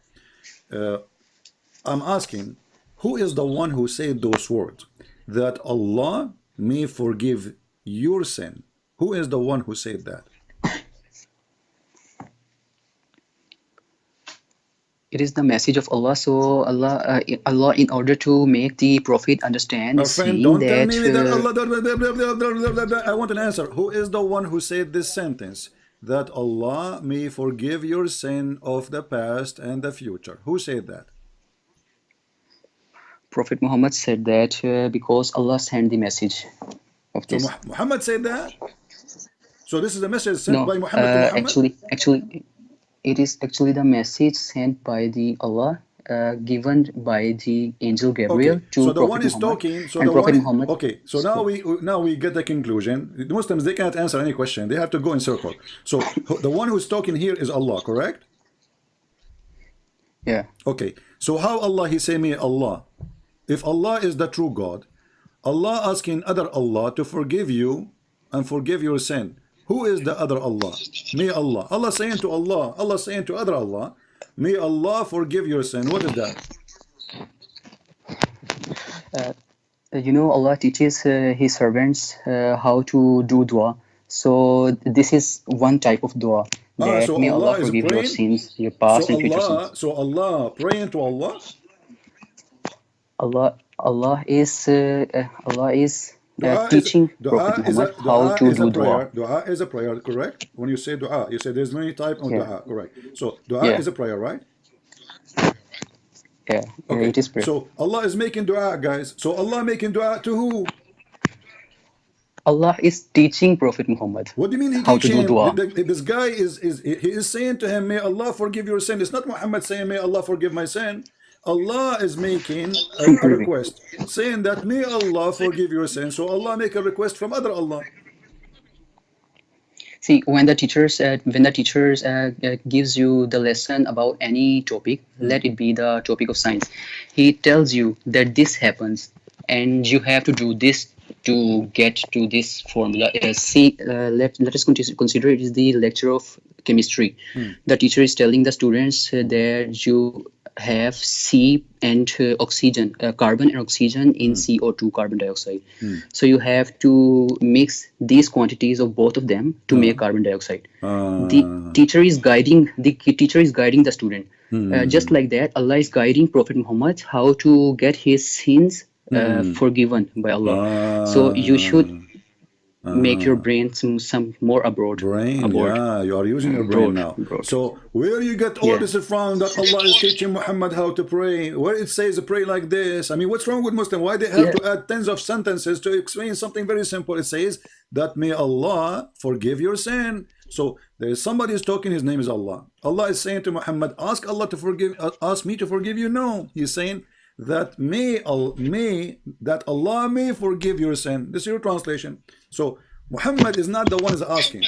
I'm asking, who is the one who said those words? That Allah may forgive your sin. Who is the one who said that? It is the message of Allah. So Allah, in order to make the Prophet understand, My is friend, saying don't tell that. me that Allah. I want an answer. Who is the one who said this sentence? That Allah may forgive your sin of the past and the future. Who said that? Prophet Muhammad said that because Allah sent the message of So this. Muhammad said that. So this is a message sent No, by Muhammad to Muhammad. actually, it is actually the message sent by the Allah, given by the angel Gabriel Okay, so to the one Prophet is Muhammad, talking. So and the one Prophet is Muhammad okay. So spoke. now we get the conclusion. The Muslims they cannot answer any question. They have to go in circle. So the one who's talking here is Allah, correct? Yeah. Okay. So how Allah he say me Allah? If Allah is the true God, Allah asking other Allah to forgive you and forgive your sin. Who is the other Allah? May Allah. Allah saying to Allah, Allah saying to other Allah, may Allah forgive your sin. What is that? Allah teaches His servants how to do dua. So this is one type of dua, Ah, that so may Allah Allah is forgive your praying. sins, your past and future sins. So Allah praying to Allah. Allah is Dua is teaching Prophet Muhammad how to do dua. prayer. Dua is a prayer, correct? When you say dua, you say there's many types of Yeah, dua, correct? So dua yeah, is a prayer, right? yeah. Okay. It is prayer. So Allah is making dua, guys. So Allah making dua to who? Allah is teaching Prophet Muhammad What do you mean he how to teach do him? dua. This guy he is saying to him, may Allah forgive your sin. It's not Muhammad saying, may Allah forgive my sin. Allah is making a request, saying that may Allah forgive your sin. So Allah make a request from other Allah. See, when the teachers gives you the lesson about any topic, let it be the topic of science, he tells you that this happens, and you have to do this to get to this formula. Let us consider it is the lecture of chemistry. The teacher is telling the students that you have C and oxygen, carbon and oxygen in CO2, carbon dioxide. So you have to mix these quantities of both of them to make carbon dioxide. The teacher is guiding the student. Just like that, Allah is guiding Prophet Muhammad how to get his sins forgiven by Allah. So you should make your brain some more abroad. Brain, Abroad. yeah, you are using your brain now. Broad. So where you get all Yeah. this from that Allah is teaching Muhammad how to pray, where it says pray like this? I mean, what's wrong with Muslim? Why they have to add tens of sentences to explain something very simple? It says that may Allah forgive your sin. So there is somebody is talking, his name is Allah. Allah is saying to Muhammad, ask Allah to forgive, ask me to forgive you. No, he's saying that that Allah may forgive your sin. This is your translation. So Muhammad is not the one is asking.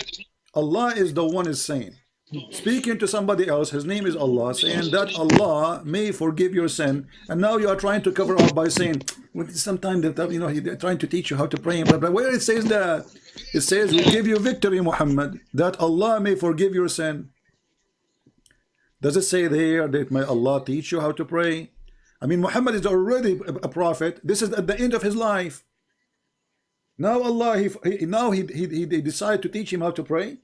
Allah is the one is saying. Speaking to somebody else, his name is Allah, saying that Allah may forgive your sin. And now you are trying to cover up by saying, well, sometimes that they're trying to teach you how to pray. But where it says that, it says we give you victory, Muhammad, that Allah may forgive your sin. Does it say there that may Allah teach you how to pray? I mean, Muhammad is already a prophet. This is at the end of his life. Now Allah, he decided to teach him how to pray.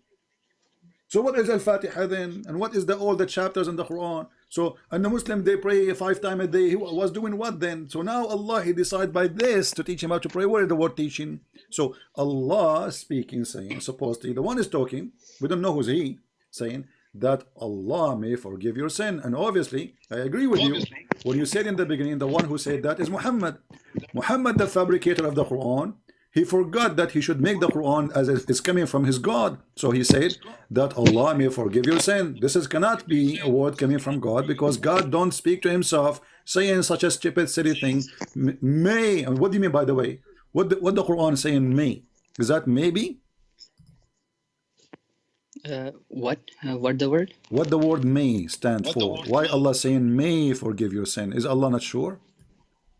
So what is Al-Fatiha then? And what is all the chapters in the Quran? So, and the Muslim, they pray 5 times a day. He was doing what then? So now Allah, he decided by this to teach him how to pray. Where is the word teaching? So Allah speaking, saying, supposedly, the one is talking, we don't know who's he, saying that Allah may forgive your sin. And obviously, I agree with you. When you said in the beginning, the one who said that is Muhammad. Muhammad, the fabricator of the Quran, he forgot that he should make the Quran as if it's coming from his God. So he said that Allah may forgive your sin. This cannot be a word coming from God, because God don't speak to himself saying such a stupid, silly thing. May. And what do you mean, by the way? What the Quran is saying may? Is that maybe? What the word? What the word may stand for? Why Allah saying may forgive your sin? Is Allah not sure?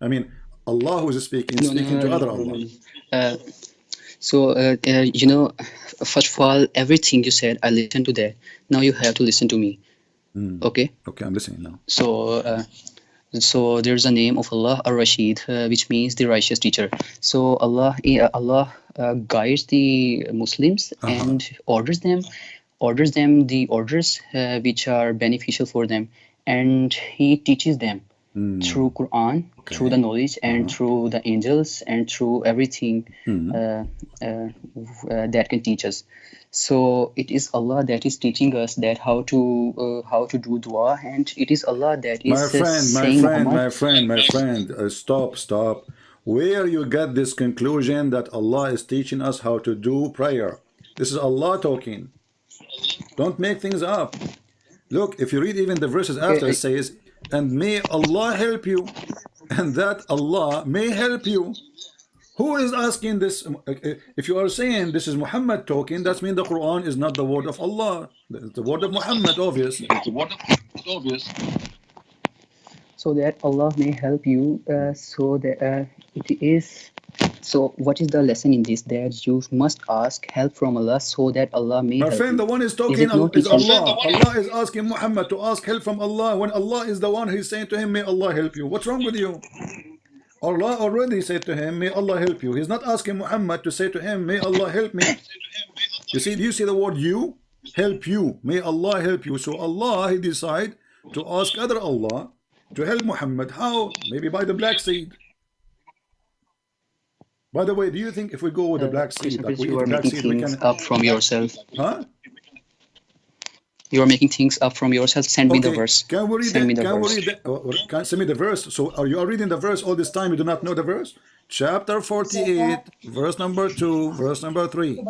I mean, Allah who is speaking to other Allah. First of all, everything you said, I listened to that. Now you have to listen to me. Okay? Okay, I'm listening now. So there's a name of Allah, Ar-Rashid, which means the righteous teacher. So Allah guides the Muslims and orders them the orders which are beneficial for them, and He teaches them through Quran, through the knowledge, and through the angels, and through everything that can teach us. So it is Allah that is teaching us that how to do dua, and it is Allah that is my friend, stop. Where you get this conclusion that Allah is teaching us how to do prayer? This is Allah talking. Don't make things up. Look, if you read even the verses after, it says, and may Allah help you, and that Allah may help you. Who is asking this? If you are saying this is Muhammad talking, that means the Quran is not the word of Allah. It's the word of Muhammad, obviously. So that Allah may help you. So that it is. So what is the lesson in this? That you must ask help from Allah so that Allah may help you. My friend, the one is talking is Allah. Allah is asking Muhammad to ask help from Allah when Allah is the one who's saying to him, may Allah help you. What's wrong with you? Allah already said to him, may Allah help you. He's not asking Muhammad to say to him, may Allah help me. You see, do you see the word you? Help you. May Allah help you. So Allah, he decide to ask other Allah to help Muhammad. How? Maybe by the black seed. By the way, do you think if we go with the black seed, like we you eat are black making seed, we things can... up from yourself? Huh? You are making things up from yourself. Send me the verse. Can we read Send me it? the Can we verse. read it? Can send me the verse? So are you reading the verse all this time? You do not know the verse? Chapter 48, verse number 2, verse number 3.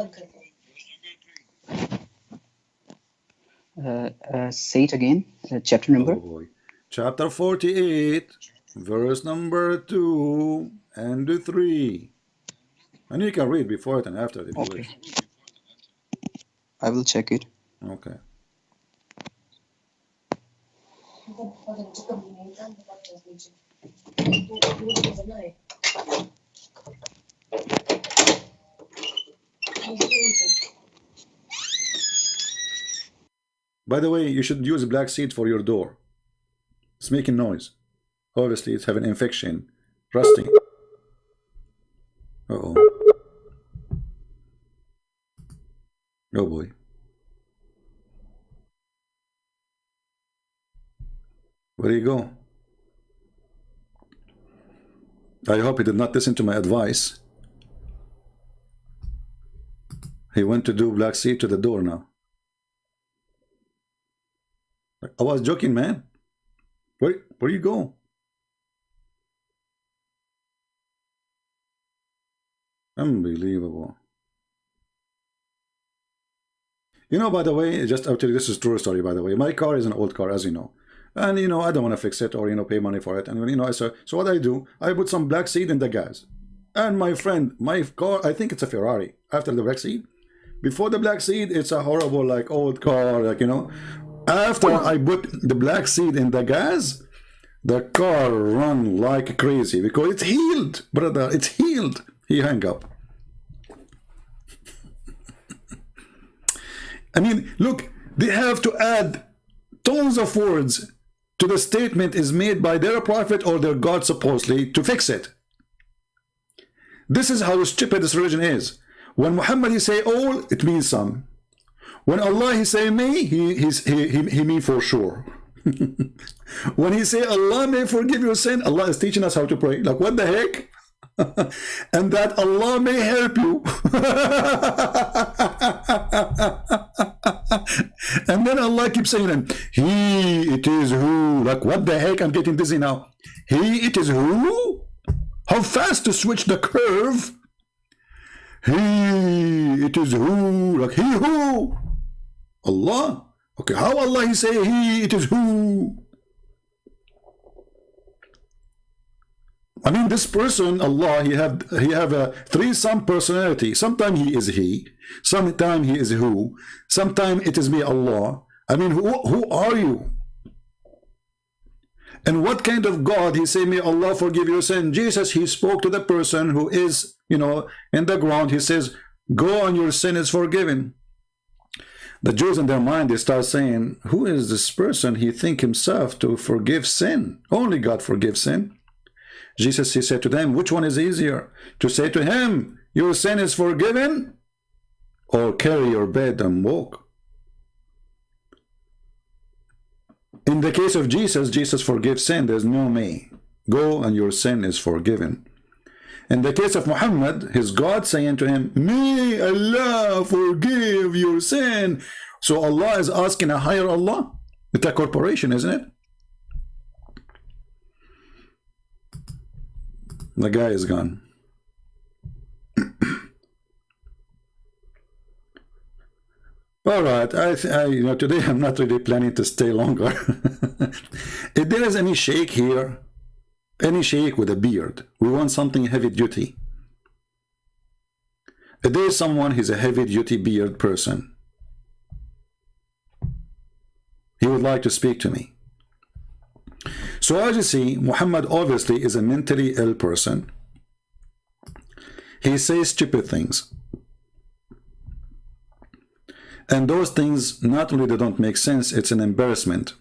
Say it again. Chapter number. Oh boy. Chapter 48, verse number 2 and 3. And you can read before it and after it if you wish. I will check it. Okay. By the way, you should use black seed for your door. It's making noise. Obviously, it's having infection, rusting. Uh-oh. Oh boy. Where do you go? I hope he did not listen to my advice. He went to do black seed to the door now. I was joking, man. Where you go? Unbelievable. You know, by the way, just I'll tell you, this is a true story, by the way. My car is an old car, as you know. And, you know, I don't want to fix it or, you know, pay money for it. And, you know, so what I do, I put some black seed in the gas. And my friend, my car, I think it's a Ferrari. After the black seed, before the black seed, it's a horrible, like, old car, like, you know. After I put the black seed in the gas, the car run like crazy because it's healed, brother. It's healed. He hung up. I mean, look, they have to add tons of words to the statement is made by their prophet or their God supposedly to fix it. This is how stupid this religion is. When Muhammad he say all, it means some. When Allah he say may, he mean for sure. When he say Allah may forgive your sin, Allah is teaching us how to pray. Like, what the heck? And that Allah may help you. And then Allah keeps saying, He, it is who. Like, what the heck? I'm getting dizzy now. He, it is who? How fast to switch the curve? He, it is who? Like, he who? Allah. Okay, how Allah he say he, it is who? I mean, this person, Allah, he have a threesome personality. Sometimes he is he, sometimes he is who, sometimes it is me, Allah. I mean, who are you? And what kind of God he say, may Allah forgive your sin? Jesus, he spoke to the person who is, you know, in the ground. He says, go on, your sin is forgiven. The Jews in their mind, they start saying, who is this person? He think himself to forgive sin. Only God forgives sin. Jesus, he said to them, which one is easier? To say to him, your sin is forgiven, or carry your bed and walk? In the case of Jesus, Jesus forgives sin. There's no may. Go and your sin is forgiven. In the case of Muhammad, his God saying to him, may Allah forgive your sin. So Allah is asking a higher Allah. It's a corporation, isn't it? The guy is gone. All right, you know, today I'm not really planning to stay longer. If there is any sheikh here, any sheikh with a beard, we want something heavy duty. If there is someone who's a heavy duty beard person, he would like to speak to me. So as you see, Muhammad obviously is a mentally ill person. He says stupid things. And those things, not only they don't make sense, it's an embarrassment.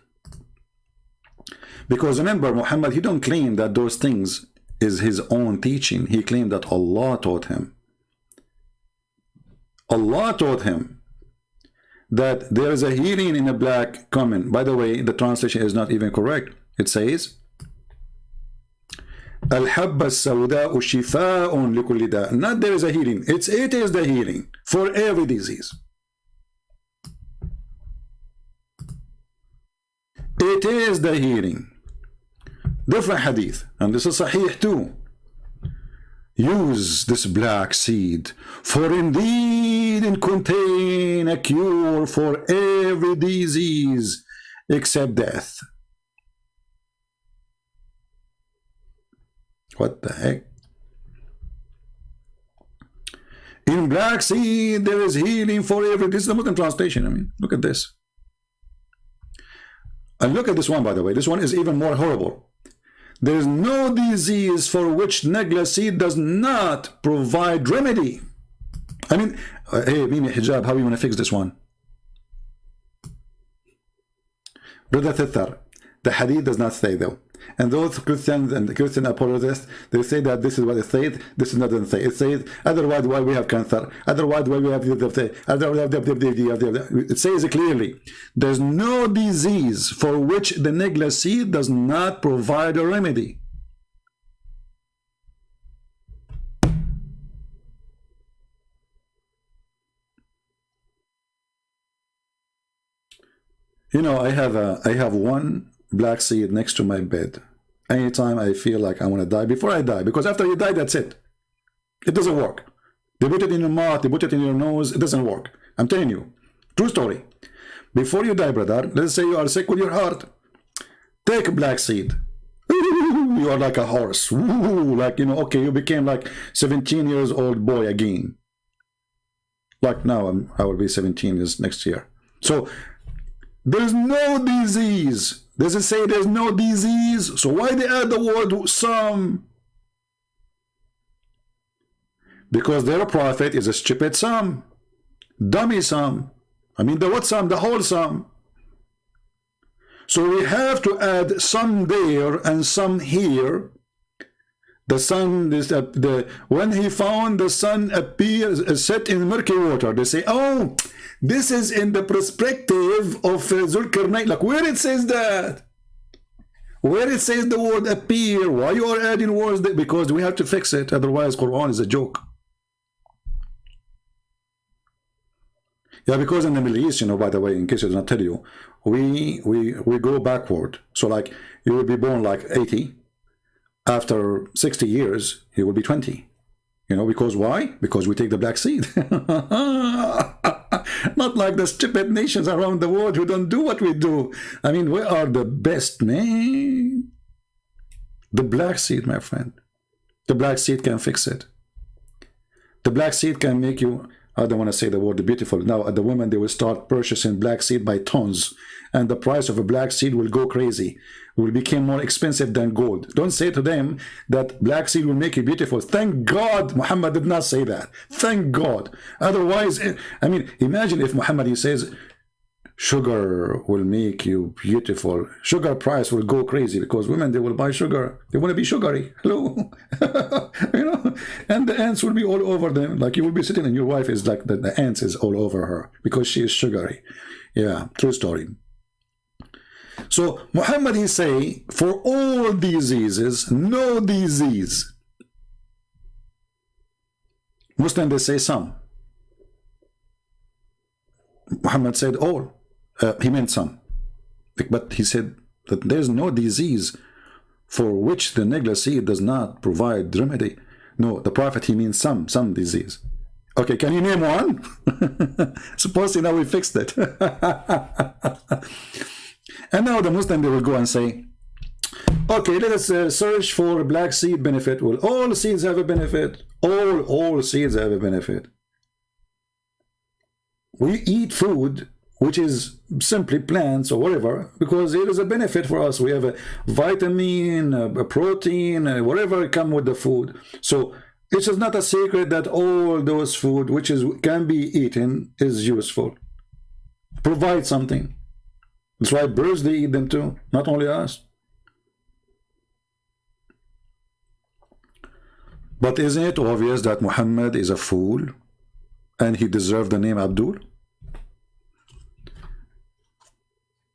Because remember, Muhammad, he don't claim that those things is his own teaching. He claimed that Allah taught him. Allah taught him that there is a healing in a black comment. By the way, the translation is not even correct. It says, Al-habba as-sawda'u shifa'un likulli da'. Not there is a healing. It is the healing for every disease. It is the healing. Different hadith, and this is sahih too. Use this black seed, for indeed it contain a cure for every disease except death. What the heck? In black seed there is healing for every. This is the Muslim translation. I mean, look at this. And look at this one, by the way. This one is even more horrible. There is no disease for which negla seed does not provide remedy. I mean, hey, Mimi Hijab, how you want to fix this one? Brother Thithar, The hadith does not say though. And those Christians and Christian apologists, they say that this is what it says, this is not what it says. It says, otherwise why we have cancer, otherwise why we have it says clearly, there's no disease for which the negla seed does not provide a remedy. You know, I have one black seed next to my bed. Anytime I feel like I want to die, before I die, because after you die, that's it. It doesn't work. They put it in your mouth, they put it in your nose, it doesn't work. I'm telling you, true story. Before you die, brother, let's say you are sick with your heart, take black seed. You are like a horse. Like, you know, okay, you became like 17 years old boy again. Like now, I will be 17 years next year. So, there's no disease. Does it say there's no disease? So why they add the word some? Because their prophet is a stupid some. Dummy some. I mean, the what some? The whole some. So we have to add some there and some here. The sun, when he found the sun appears set in murky water, they say, oh, this is in the perspective of Zulkarnain. Like, where it says that? Where it says the word appear? Why you are adding words there? Because we have to fix it. Otherwise, Quran is a joke. Yeah, because in the Middle East, you know, by the way, in case I did not tell you, we go backward. So, like, you will be born like 80. After 60 years, he will be 20. You know, because why? Because we take the black seed. Not like the stupid nations around the world who don't do what we do. I mean, we are the best, man. The black seed, my friend. The black seed can fix it. The black seed can make you, I don't want to say the word beautiful. Now, the women, they will start purchasing black seed by tons. And the price of a black seed will go crazy. Will become more expensive than gold. Don't say to them that black seed will make you beautiful. Thank God Muhammad did not say that. Thank God. Otherwise, I mean, imagine if Muhammad, he says, sugar will make you beautiful. Sugar price will go crazy because women, they will buy sugar. They want to be sugary. Hello. You know, and the ants will be all over them. Like you will be sitting and your wife is like, the ants is all over her because she is sugary. Yeah, true story. So Muhammad, he say, for all diseases, no disease. Muslim, they say some. Muhammad said all. He meant some. But he said that there's no disease for which the negla seed does not provide remedy. No, the Prophet, he means some disease. Okay, can you name one? Supposedly now we fixed it. And now the Muslim, they will go and say, okay, let us search for black seed benefit. Well, all seeds have a benefit. All seeds have a benefit. We eat food which is simply plants or whatever because it is a benefit for us. We have a vitamin, a protein, whatever come with the food. So it is not a secret that all those food which can be eaten is useful. Provide something. That's why birds, they eat them too, not only us. But isn't it obvious that Muhammad is a fool and he deserved the name Abdul?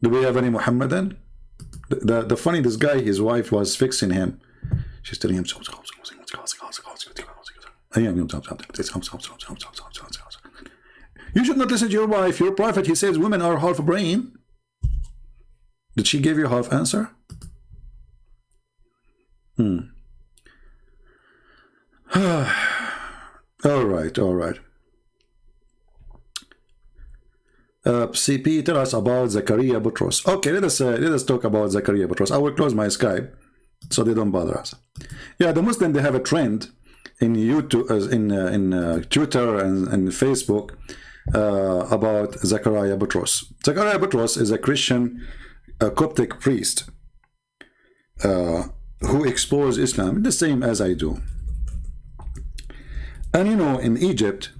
Do we have any Muhammadan? The funny, this guy, his wife was fixing him. She's telling him, you should not listen to your wife. Your prophet, he says women are half brain. Did she give you half answer? All right. CP, tell us about Zakaria Butros. Okay, let us talk about Zakaria Butros. I will close my Skype so they don't bother us. Yeah, the Muslim, they have a trend in YouTube, in Twitter and Facebook about Zakaria Butros. Zakaria Butros is a Christian, a Coptic priest who explores Islam the same as I do. And you know, in Egypt,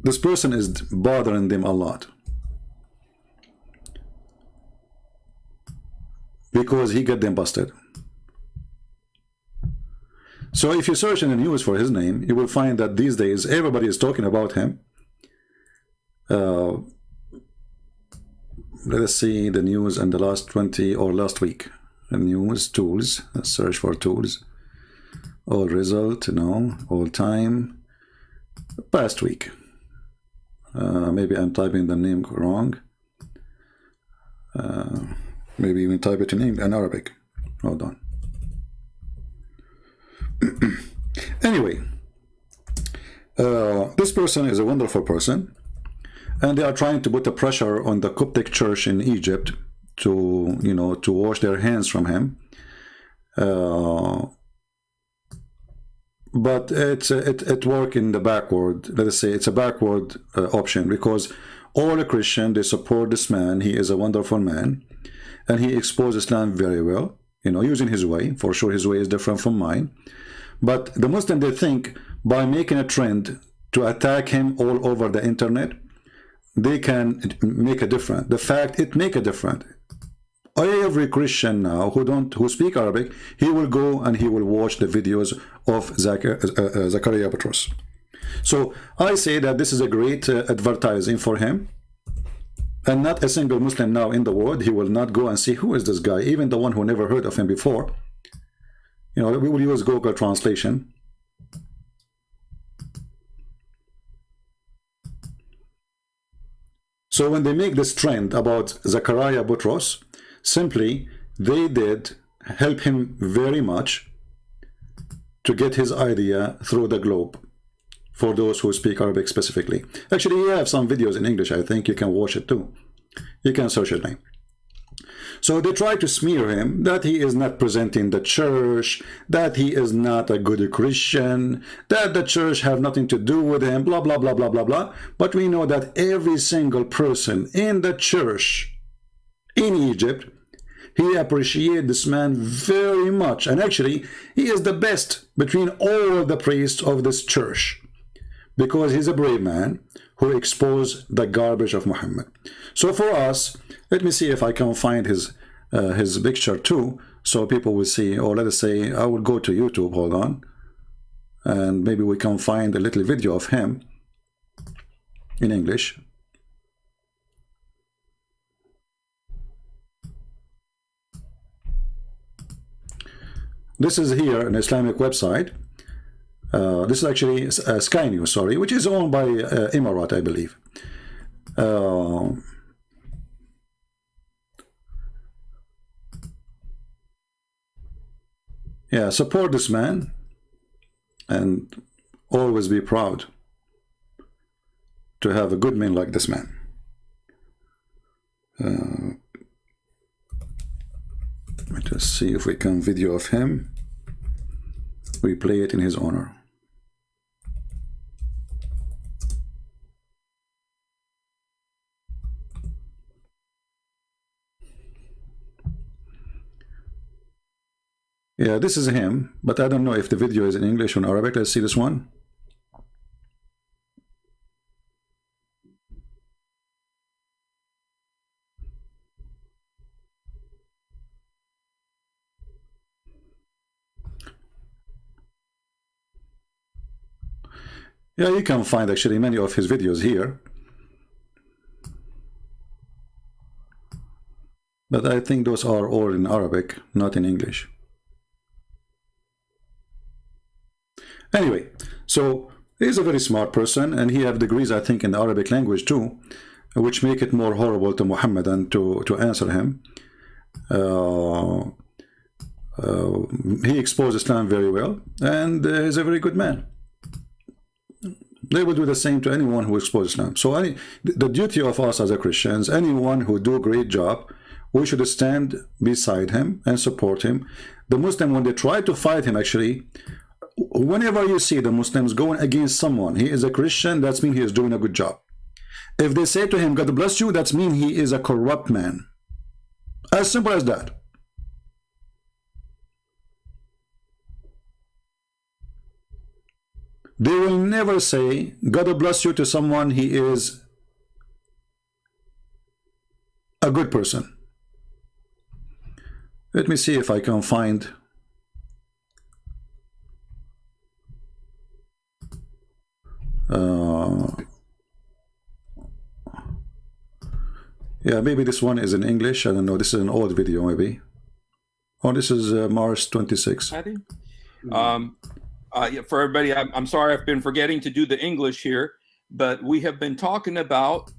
this person is bothering them a lot. because he got them busted. So if you search in the news for his name, you will find that these days everybody is talking about him. Let us see the news in the last 20 or last week. The news tools. Let's search for tools. All result, no, all time. Past week. Maybe I'm typing the name wrong. Maybe even type it in Arabic. Hold on. Anyway, this person is a wonderful person, and they are trying to put the pressure on the Coptic Church in Egypt to, you know, to wash their hands from him. But it work in the backward. Let us say it's a backward option, because all the Christian, they support this man. He is a wonderful man, and he exposed Islam very well, you know, using his way. For sure his way is different from mine. But the Muslim, they think by making a trend to attack him all over the internet, they can make a difference. The fact it make a difference. Every Christian now who speak Arabic, he will go and he will watch the videos of Zakaria Boutros. So I say that this is a great advertising for him. And not a single Muslim now in the world, he will not go and see who is this guy, even the one who never heard of him before. You know, we will use Google Translation. So when they make this trend about Zakaria Boutros, simply they did help him very much to get his idea through the globe, for those who speak Arabic specifically. Actually, you have some videos in English. I think you can watch it too. You can search it. So they try to smear him that he is not presenting the church, that he is not a good Christian, that the church have nothing to do with him, blah, blah, blah, blah, blah, blah. But we know that every single person in the church in Egypt, he appreciates this man very much. And actually, he is the best between all the priests of this church, because he's a brave man who exposed the garbage of Muhammad. So for us, let me see if I can find his picture too, so people will see. Or let us say, I will go to YouTube, hold on, and maybe we can find a little video of him in English. This is here an Islamic website. This is actually Sky News, sorry, which is owned by Emirat, I believe. Yeah, support this man and always be proud to have a good man like this man. Let us see if we can video of him. We play it in his honor. Yeah, this is him, but I don't know if the video is in English or in Arabic. Let's see this one. Yeah, you can find actually many of his videos here. But I think those are all in Arabic, not in English. Anyway, so he's a very smart person, and he have degrees, I think, in the Arabic language too, which make it more horrible to Muhammad and to answer him. He exposed Islam very well, and he's a very good man. They will do the same to anyone who exposes Islam. So the duty of us as a Christians, anyone who do a great job, we should stand beside him and support him. The Muslim, when they try to fight him, actually, whenever you see the Muslims going against someone, he is a Christian, that means he is doing a good job. If they say to him, God bless you, that means he is a corrupt man. As simple as that. They will never say, God bless you to someone, he is a good person. Let me see if I can find. Yeah, maybe this one is in English. I don't know. This is an old video, maybe. Oh, this is March 26. Yeah, for everybody, I'm sorry I've been forgetting to do the English here, but we have been talking about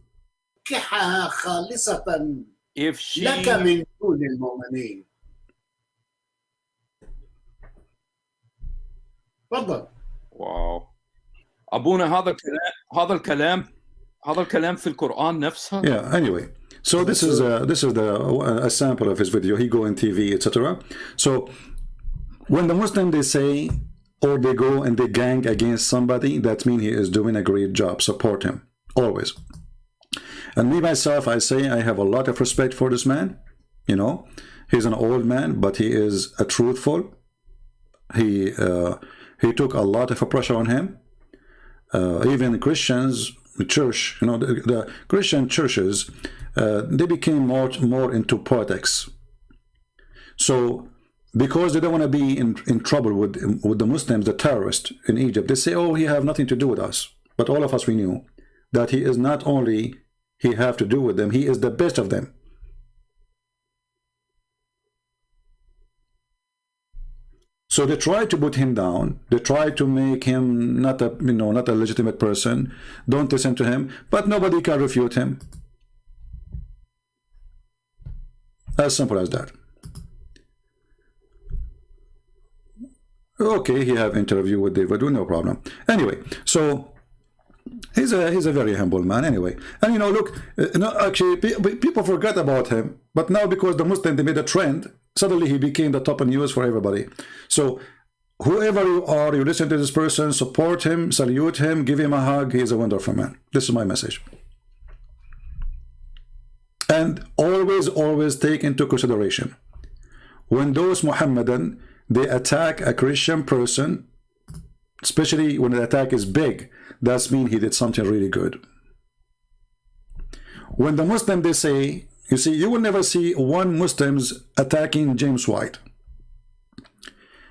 خالصة if she. لك من دون المؤمنين. تفضل. واو. أبونا هذا الكلام في القرآن نفسها. Yeah. Anyway, so this is a sample of his video. He go on TV, etc. So when the Muslim they say or they go and they gang against somebody, that means he is doing a great job. Support him always. And me myself, I say I have a lot of respect for this man. You know, he's an old man, but he is a truthful. He took a lot of pressure on him. Even Christians, the church, you know, the Christian churches, they became more into politics. So because they don't want to be in trouble with the Muslims, the terrorists in Egypt, they say, oh, he have nothing to do with us. But all of us, we knew that he is not only he have to do with them, he is the best of them. So they try to put him down. They try to make him not a legitimate person. Don't listen to him. But nobody can refute him. As simple as that. Okay, he have interview with David, no problem. Anyway, so he's a very humble man. Anyway, and you know, look, actually, people forget about him. But now, because the Muslim they made a trend, suddenly he became the top news for everybody. So whoever you are, you listen to this person, support him, salute him, give him a hug. He is a wonderful man. This is my message. And always take into consideration, when those Muhammadan they attack a Christian person, especially when the attack is big, that means he did something really good. When the Muslim they say, you see, you will never see one Muslims attacking James White.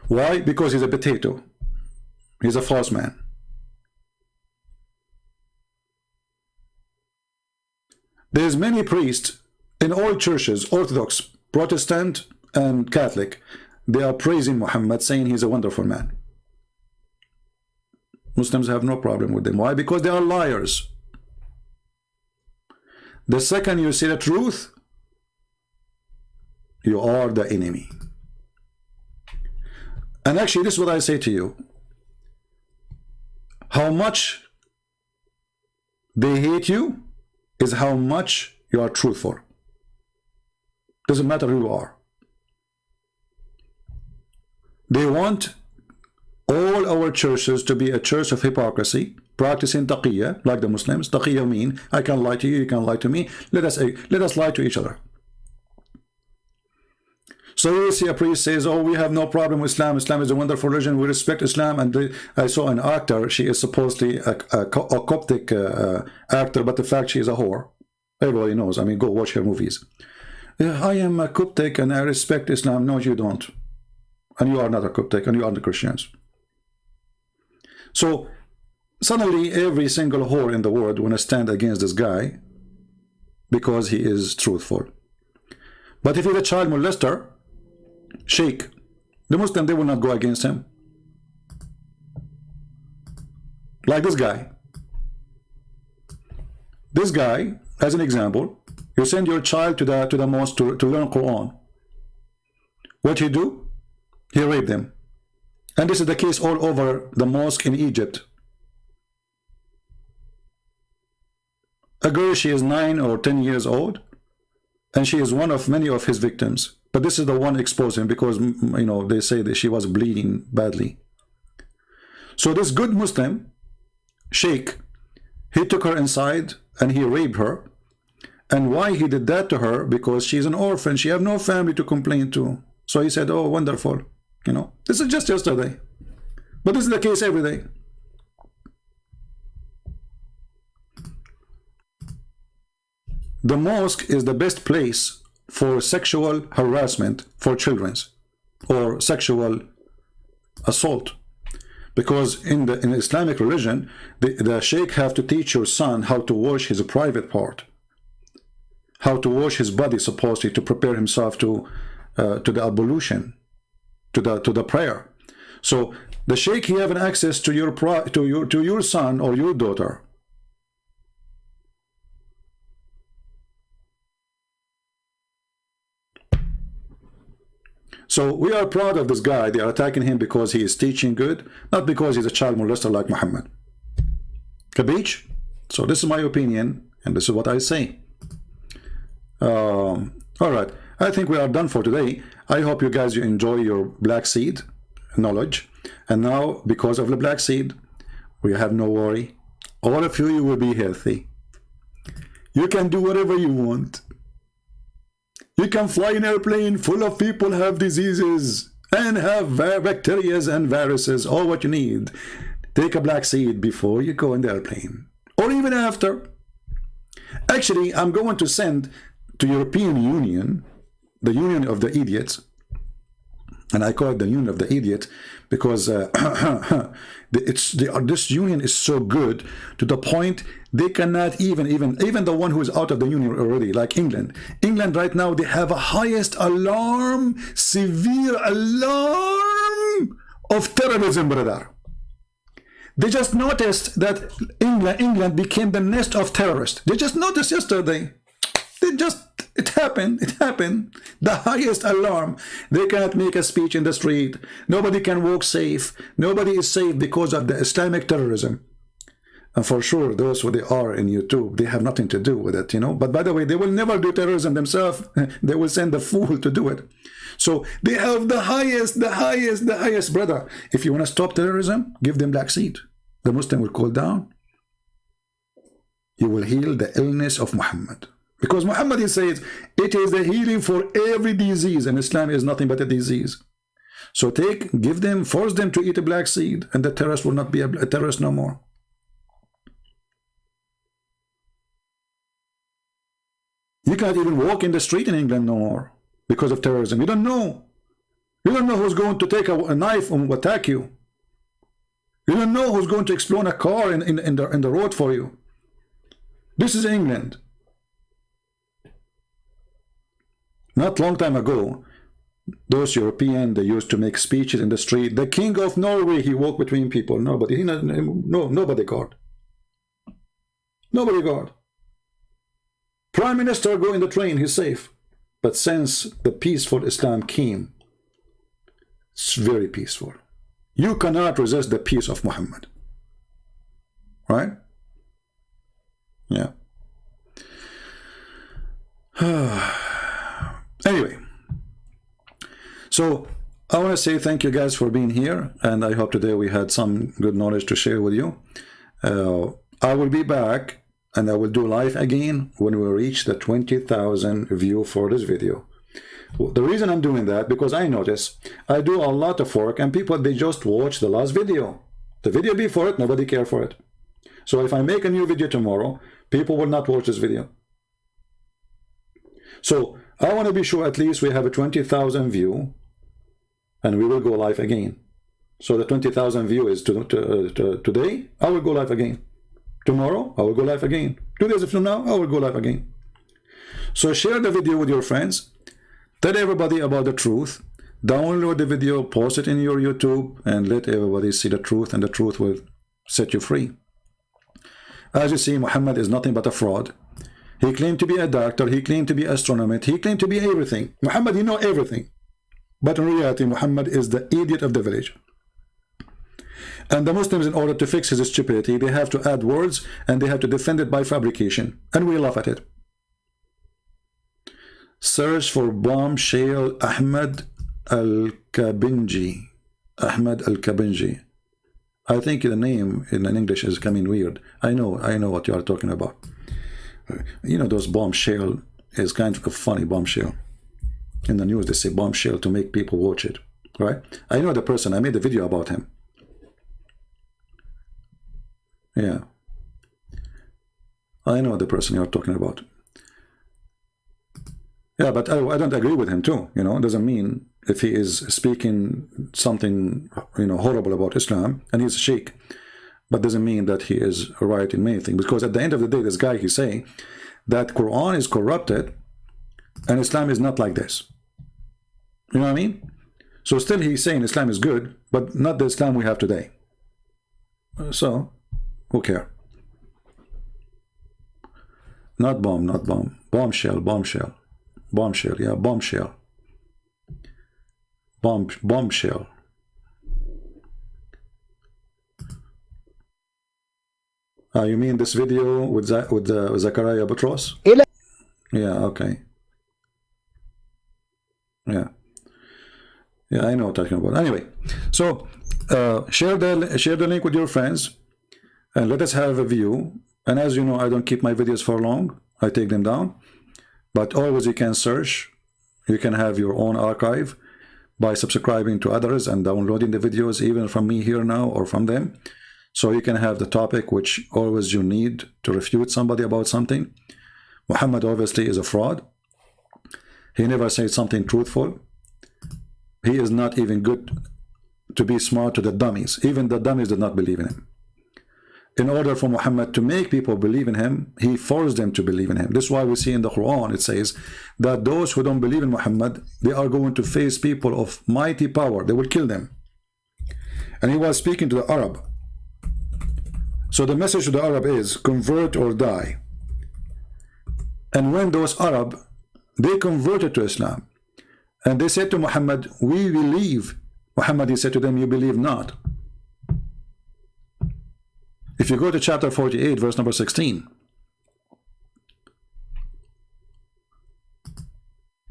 Why? Because he's a potato. He's a false man. There's many priests in all churches, Orthodox, Protestant, and Catholic. They are praising Muhammad, saying he's a wonderful man. Muslims have no problem with them. Why? Because they are liars. The second you say the truth, you are the enemy. And actually, this is what I say to you. How much they hate you is how much you are truthful. Doesn't matter who you are. They want all our churches to be a church of hypocrisy, practicing taqiyya, like the Muslims. Taqiyya mean, I can lie to you, you can lie to me. Let us lie to each other. So you see a priest says, oh, we have no problem with Islam. Islam is a wonderful religion. We respect Islam. And I saw an actor. She is supposedly a Coptic actor, but the fact she is a whore. Everybody knows. I mean, go watch her movies. I am a Coptic and I respect Islam. No, you don't. And you are not a Coptic and you are the Christians. So suddenly every single whore in the world want to stand against this guy because he is truthful. But if he's a child molester, sheikh, the Muslim, they will not go against him. Like this guy. This guy, as an example, you send your child to the mosque to learn Quran. What he do? He raped them. And this is the case all over the mosque in Egypt. A girl, she is 9 or 10 years old, and she is one of many of his victims. But this is the one exposing because, you know, they say that she was bleeding badly. So this good Muslim, sheikh, he took her inside and he raped her. And why he did that to her? Because she's an orphan. She have no family to complain to. So he said, oh, wonderful. You know, this is just yesterday. But this is the case every day. The mosque is the best place for sexual harassment for children or sexual assault. Because in the Islamic religion, the sheikh have to teach your son how to wash his private part, how to wash his body supposedly to prepare himself to the ablution, to the prayer. So the sheikh, he have an access to your son or your daughter. So we are proud of this guy. They are attacking him because he is teaching good, not because he's a child molester like Muhammad. Kabich? So this is my opinion, and this is what I say. All right, I think we are done for today. I hope you guys enjoy your black seed knowledge. And now, because of the black seed, we have no worry. All of you will be healthy. You can do whatever you want. You can fly an airplane full of people who have diseases and have bacteria and viruses. All what you need. Take a black seed before you go in the airplane, or even after. Actually, I'm going to send to European Union, the Union of the Idiots, and I call it the Union of the Idiot because this union is so good to the point they cannot even the one who is out of the union already, like England. England right now, they have a highest alarm, severe alarm of terrorism, brother. They just noticed that England became the nest of terrorists. They just noticed yesterday. It happened. The highest alarm. They cannot make a speech in the street. Nobody can walk safe. Nobody is safe because of the Islamic terrorism. And for sure, those who they are in YouTube, they have nothing to do with it, you know. But by the way, they will never do terrorism themselves. They will send the fool to do it. So they have the highest, brother. If you want to stop terrorism, give them black seed. The Muslim will cool down. You will heal the illness of Muhammad. Because Muhammad, he says, it is the healing for every disease, and Islam is nothing but a disease. So force them to eat a black seed, and the terrorist will not be a terrorist no more. You can't even walk in the street in England no more because of terrorism. You don't know. You don't know who's going to take a knife and attack you. You don't know who's going to explode a car in the road for you. This is England. Not long time ago, those Europeans, they used to make speeches in the street. The king of Norway, he walked between people. Nobody guard. Nobody guard. Prime Minister go in the train, he's safe. But since the peaceful Islam came, it's very peaceful. You cannot resist the peace of Muhammad. Right? Yeah. Anyway, so I want to say thank you guys for being here, and I hope today we had some good knowledge to share with you. I will be back, and I will do live again when we reach the 20,000 view for this video. The reason I'm doing that, because I notice I do a lot of work, and people, they just watch the last video. The video before it, nobody care for it. So if I make a new video tomorrow, people will not watch this video. So I want to be sure at least we have a 20,000 view, and we will go live again. So the 20,000 view is today. I will go live again. Tomorrow, I will go live again. 2 days from now, I will go live again. So share the video with your friends. Tell everybody about the truth. Download the video, post it in your YouTube, and let everybody see the truth, and the truth will set you free. As you see, Muhammad is nothing but a fraud. He claimed to be a doctor. He claimed to be an astronomer. He claimed to be everything. Muhammad, you know everything. But in reality, Muhammad is the idiot of the village. And the Muslims, in order to fix his stupidity, they have to add words, and they have to defend it by fabrication. And we laugh at it. Search for bombshell Ahmed Al-Kabinji. Ahmed Al-Kabinji. I think the name in English is coming weird. I know what you are talking about. You know, those bombshell is kind of a funny bombshell. In the news, they say bombshell to make people watch it, right? I know the person. I made a video about him. Yeah. I know the person you're talking about. Yeah, but I don't agree with him too. You know, it doesn't mean if he is speaking something, you know, horrible about Islam and he's a sheikh, but doesn't mean that he is right in many things. Because at the end of the day, this guy, he's saying that Quran is corrupted and Islam is not like this. You know what I mean? So still he's saying Islam is good, but not the Islam we have today. So, who cares? Not bomb, not bomb. Bombshell, bombshell. Bombshell, yeah, bombshell. Bombshell. You mean this video with Zachariah Butros? Yeah, okay. Yeah. Yeah, I know what I'm talking about. Anyway, so share the link with your friends and let us have a view. And as you know, I don't keep my videos for long. I take them down. But always you can search. You can have your own archive by subscribing to others and downloading the videos even from me here now or from them. So you can have the topic which always you need to refute somebody about something. Muhammad obviously is a fraud. He never said something truthful. He is not even good to be smart to the dummies. Even the dummies did not believe in him. In order for Muhammad to make people believe in him, he forced them to believe in him. This is why we see in the Quran, it says that those who don't believe in Muhammad, they are going to face people of mighty power. They will kill them. And he was speaking to the Arab. So the message to the Arab is, convert or die. And when those Arab, they converted to Islam, and they said to Muhammad, we believe. Muhammad, he said to them, you believe not. If you go to chapter 48, verse number 16,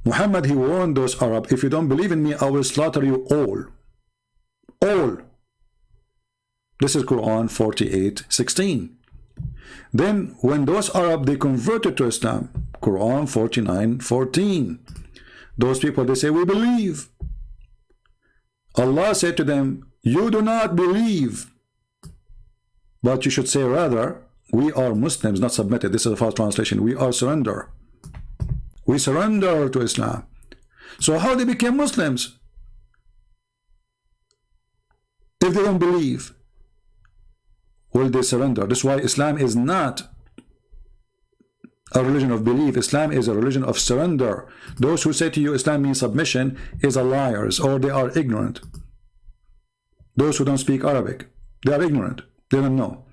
Muhammad, he warned those Arab, if you don't believe in me, I will slaughter you all. All. This is Quran 48:16. Then when those Arab, they converted to Islam, Quran 49:14. Those people, they say, we believe. Allah said to them, you do not believe. But you should say rather, we are Muslims, not submitted. This is a false translation. We are surrender. We surrender to Islam. So how they became Muslims? If they don't believe, will they surrender? That's why Islam is not a religion of belief. Islam is a religion of surrender. Those who say to you Islam means submission is a liars, or they are ignorant. Those who don't speak Arabic, they are ignorant. They don't know.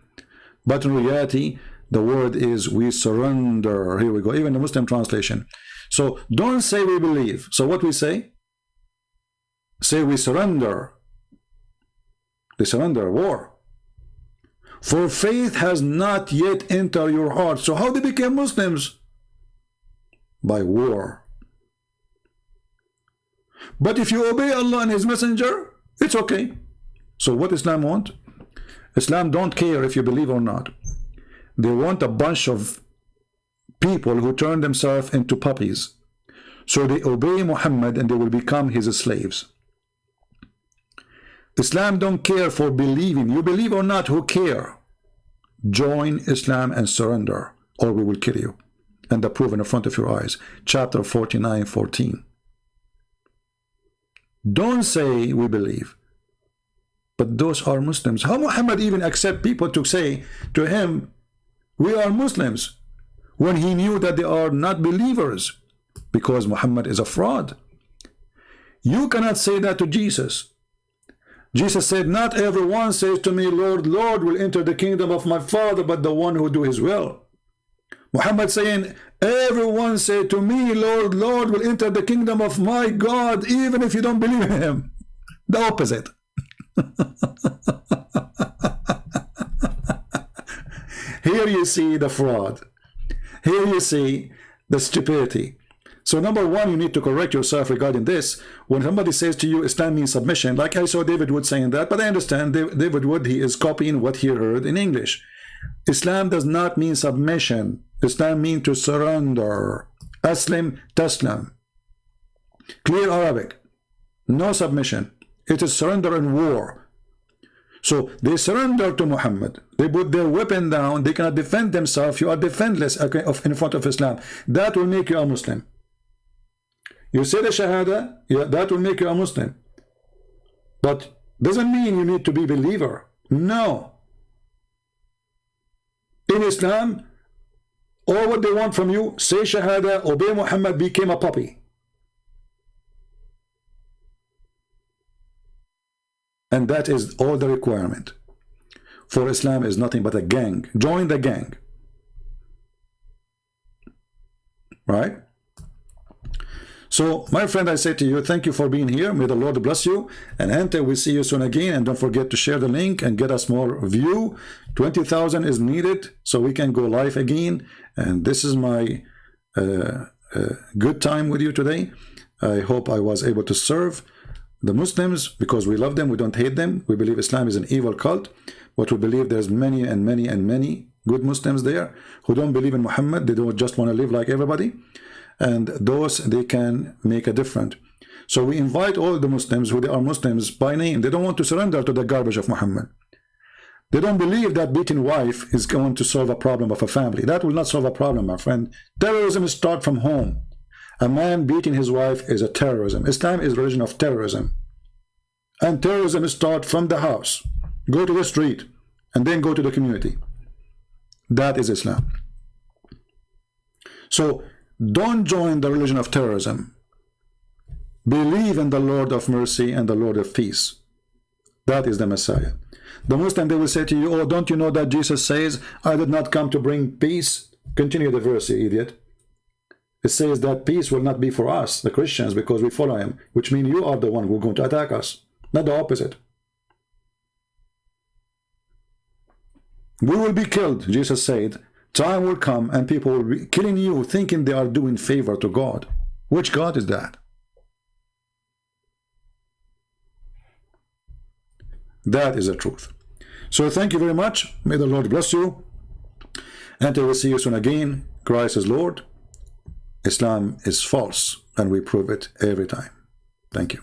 But in reality, the word is we surrender. Here we go. Even the Muslim translation. So don't say we believe. So what we say? Say we surrender. They surrender war. For faith has not yet entered your heart. So how they became Muslims? By war. But if you obey Allah and His Messenger, it's okay. So what Islam want? Islam don't care if you believe or not. They want a bunch of people who turn themselves into puppies. So they obey Muhammad and they will become his slaves. Islam don't care for believing. You believe or not, who care? Join Islam and surrender, or we will kill you. And the proof in front of your eyes. Chapter 49:14. Don't say we believe. But those are Muslims. How Muhammad even accept people to say to him, we are Muslims, when he knew that they are not believers? Because Muhammad is a fraud. You cannot say that to Jesus. Jesus said, not everyone says to me, Lord, Lord, will enter the kingdom of my Father, but the one who do his will. Muhammad saying, everyone say to me, Lord, Lord, will enter the kingdom of my God, even if you don't believe in him. The opposite. Here you see the fraud. Here you see the stupidity. So number one, you need to correct yourself regarding this. When somebody says to you, Islam means submission, like I saw David Wood saying that, but I understand David Wood, he is copying what he heard in English. Islam does not mean submission. Islam means to surrender. Aslim, taslam. Clear Arabic. No submission. It is surrender in war. So they surrender to Muhammad. They put their weapon down. They cannot defend themselves. You are defenseless in front of Islam. That will make you a Muslim. You say the Shahada, yeah, that will make you a Muslim. But doesn't mean you need to be a believer. No. In Islam, all what they want from you, say Shahada, obey Muhammad, became a puppy. And that is all the requirement. For Islam is nothing but a gang. Join the gang. Right? So, my friend, I say to you, thank you for being here. May the Lord bless you. And Ante, we'll see you soon again. And don't forget to share the link and get us more view. 20,000 is needed so we can go live again. And this is my good time with you today. I hope I was able to serve the Muslims because we love them. We don't hate them. We believe Islam is an evil cult. But we believe there's many and many and many good Muslims there who don't believe in Muhammad. They don't just want to live like everybody. And those, they can make a difference. So we invite all the Muslims who they are Muslims by name. They don't want to surrender to the garbage of Muhammad. They don't believe that beating wife is going to solve a problem of a family. That will not solve a problem, my friend. Terrorism starts from home. A man beating his wife is a terrorism. Islam is a religion of terrorism. And terrorism starts from the house. Go to the street and then go to the community. That is Islam. So don't join the religion of terrorism. Believe in the Lord of mercy and the Lord of peace. That is the Messiah. The Muslim, they will say to you, oh, don't you know that Jesus says, I did not come to bring peace? Continue the verse, you idiot. It says that peace will not be for us, the Christians, because we follow him, which means you are the one who are going to attack us, not the opposite. We will be killed, Jesus said. Time will come and people will be killing you, thinking they are doing favor to God. Which God is that? That is the truth. So thank you very much. May the Lord bless you. And I will see you soon again. Christ is Lord. Islam is false, and we prove it every time. Thank you.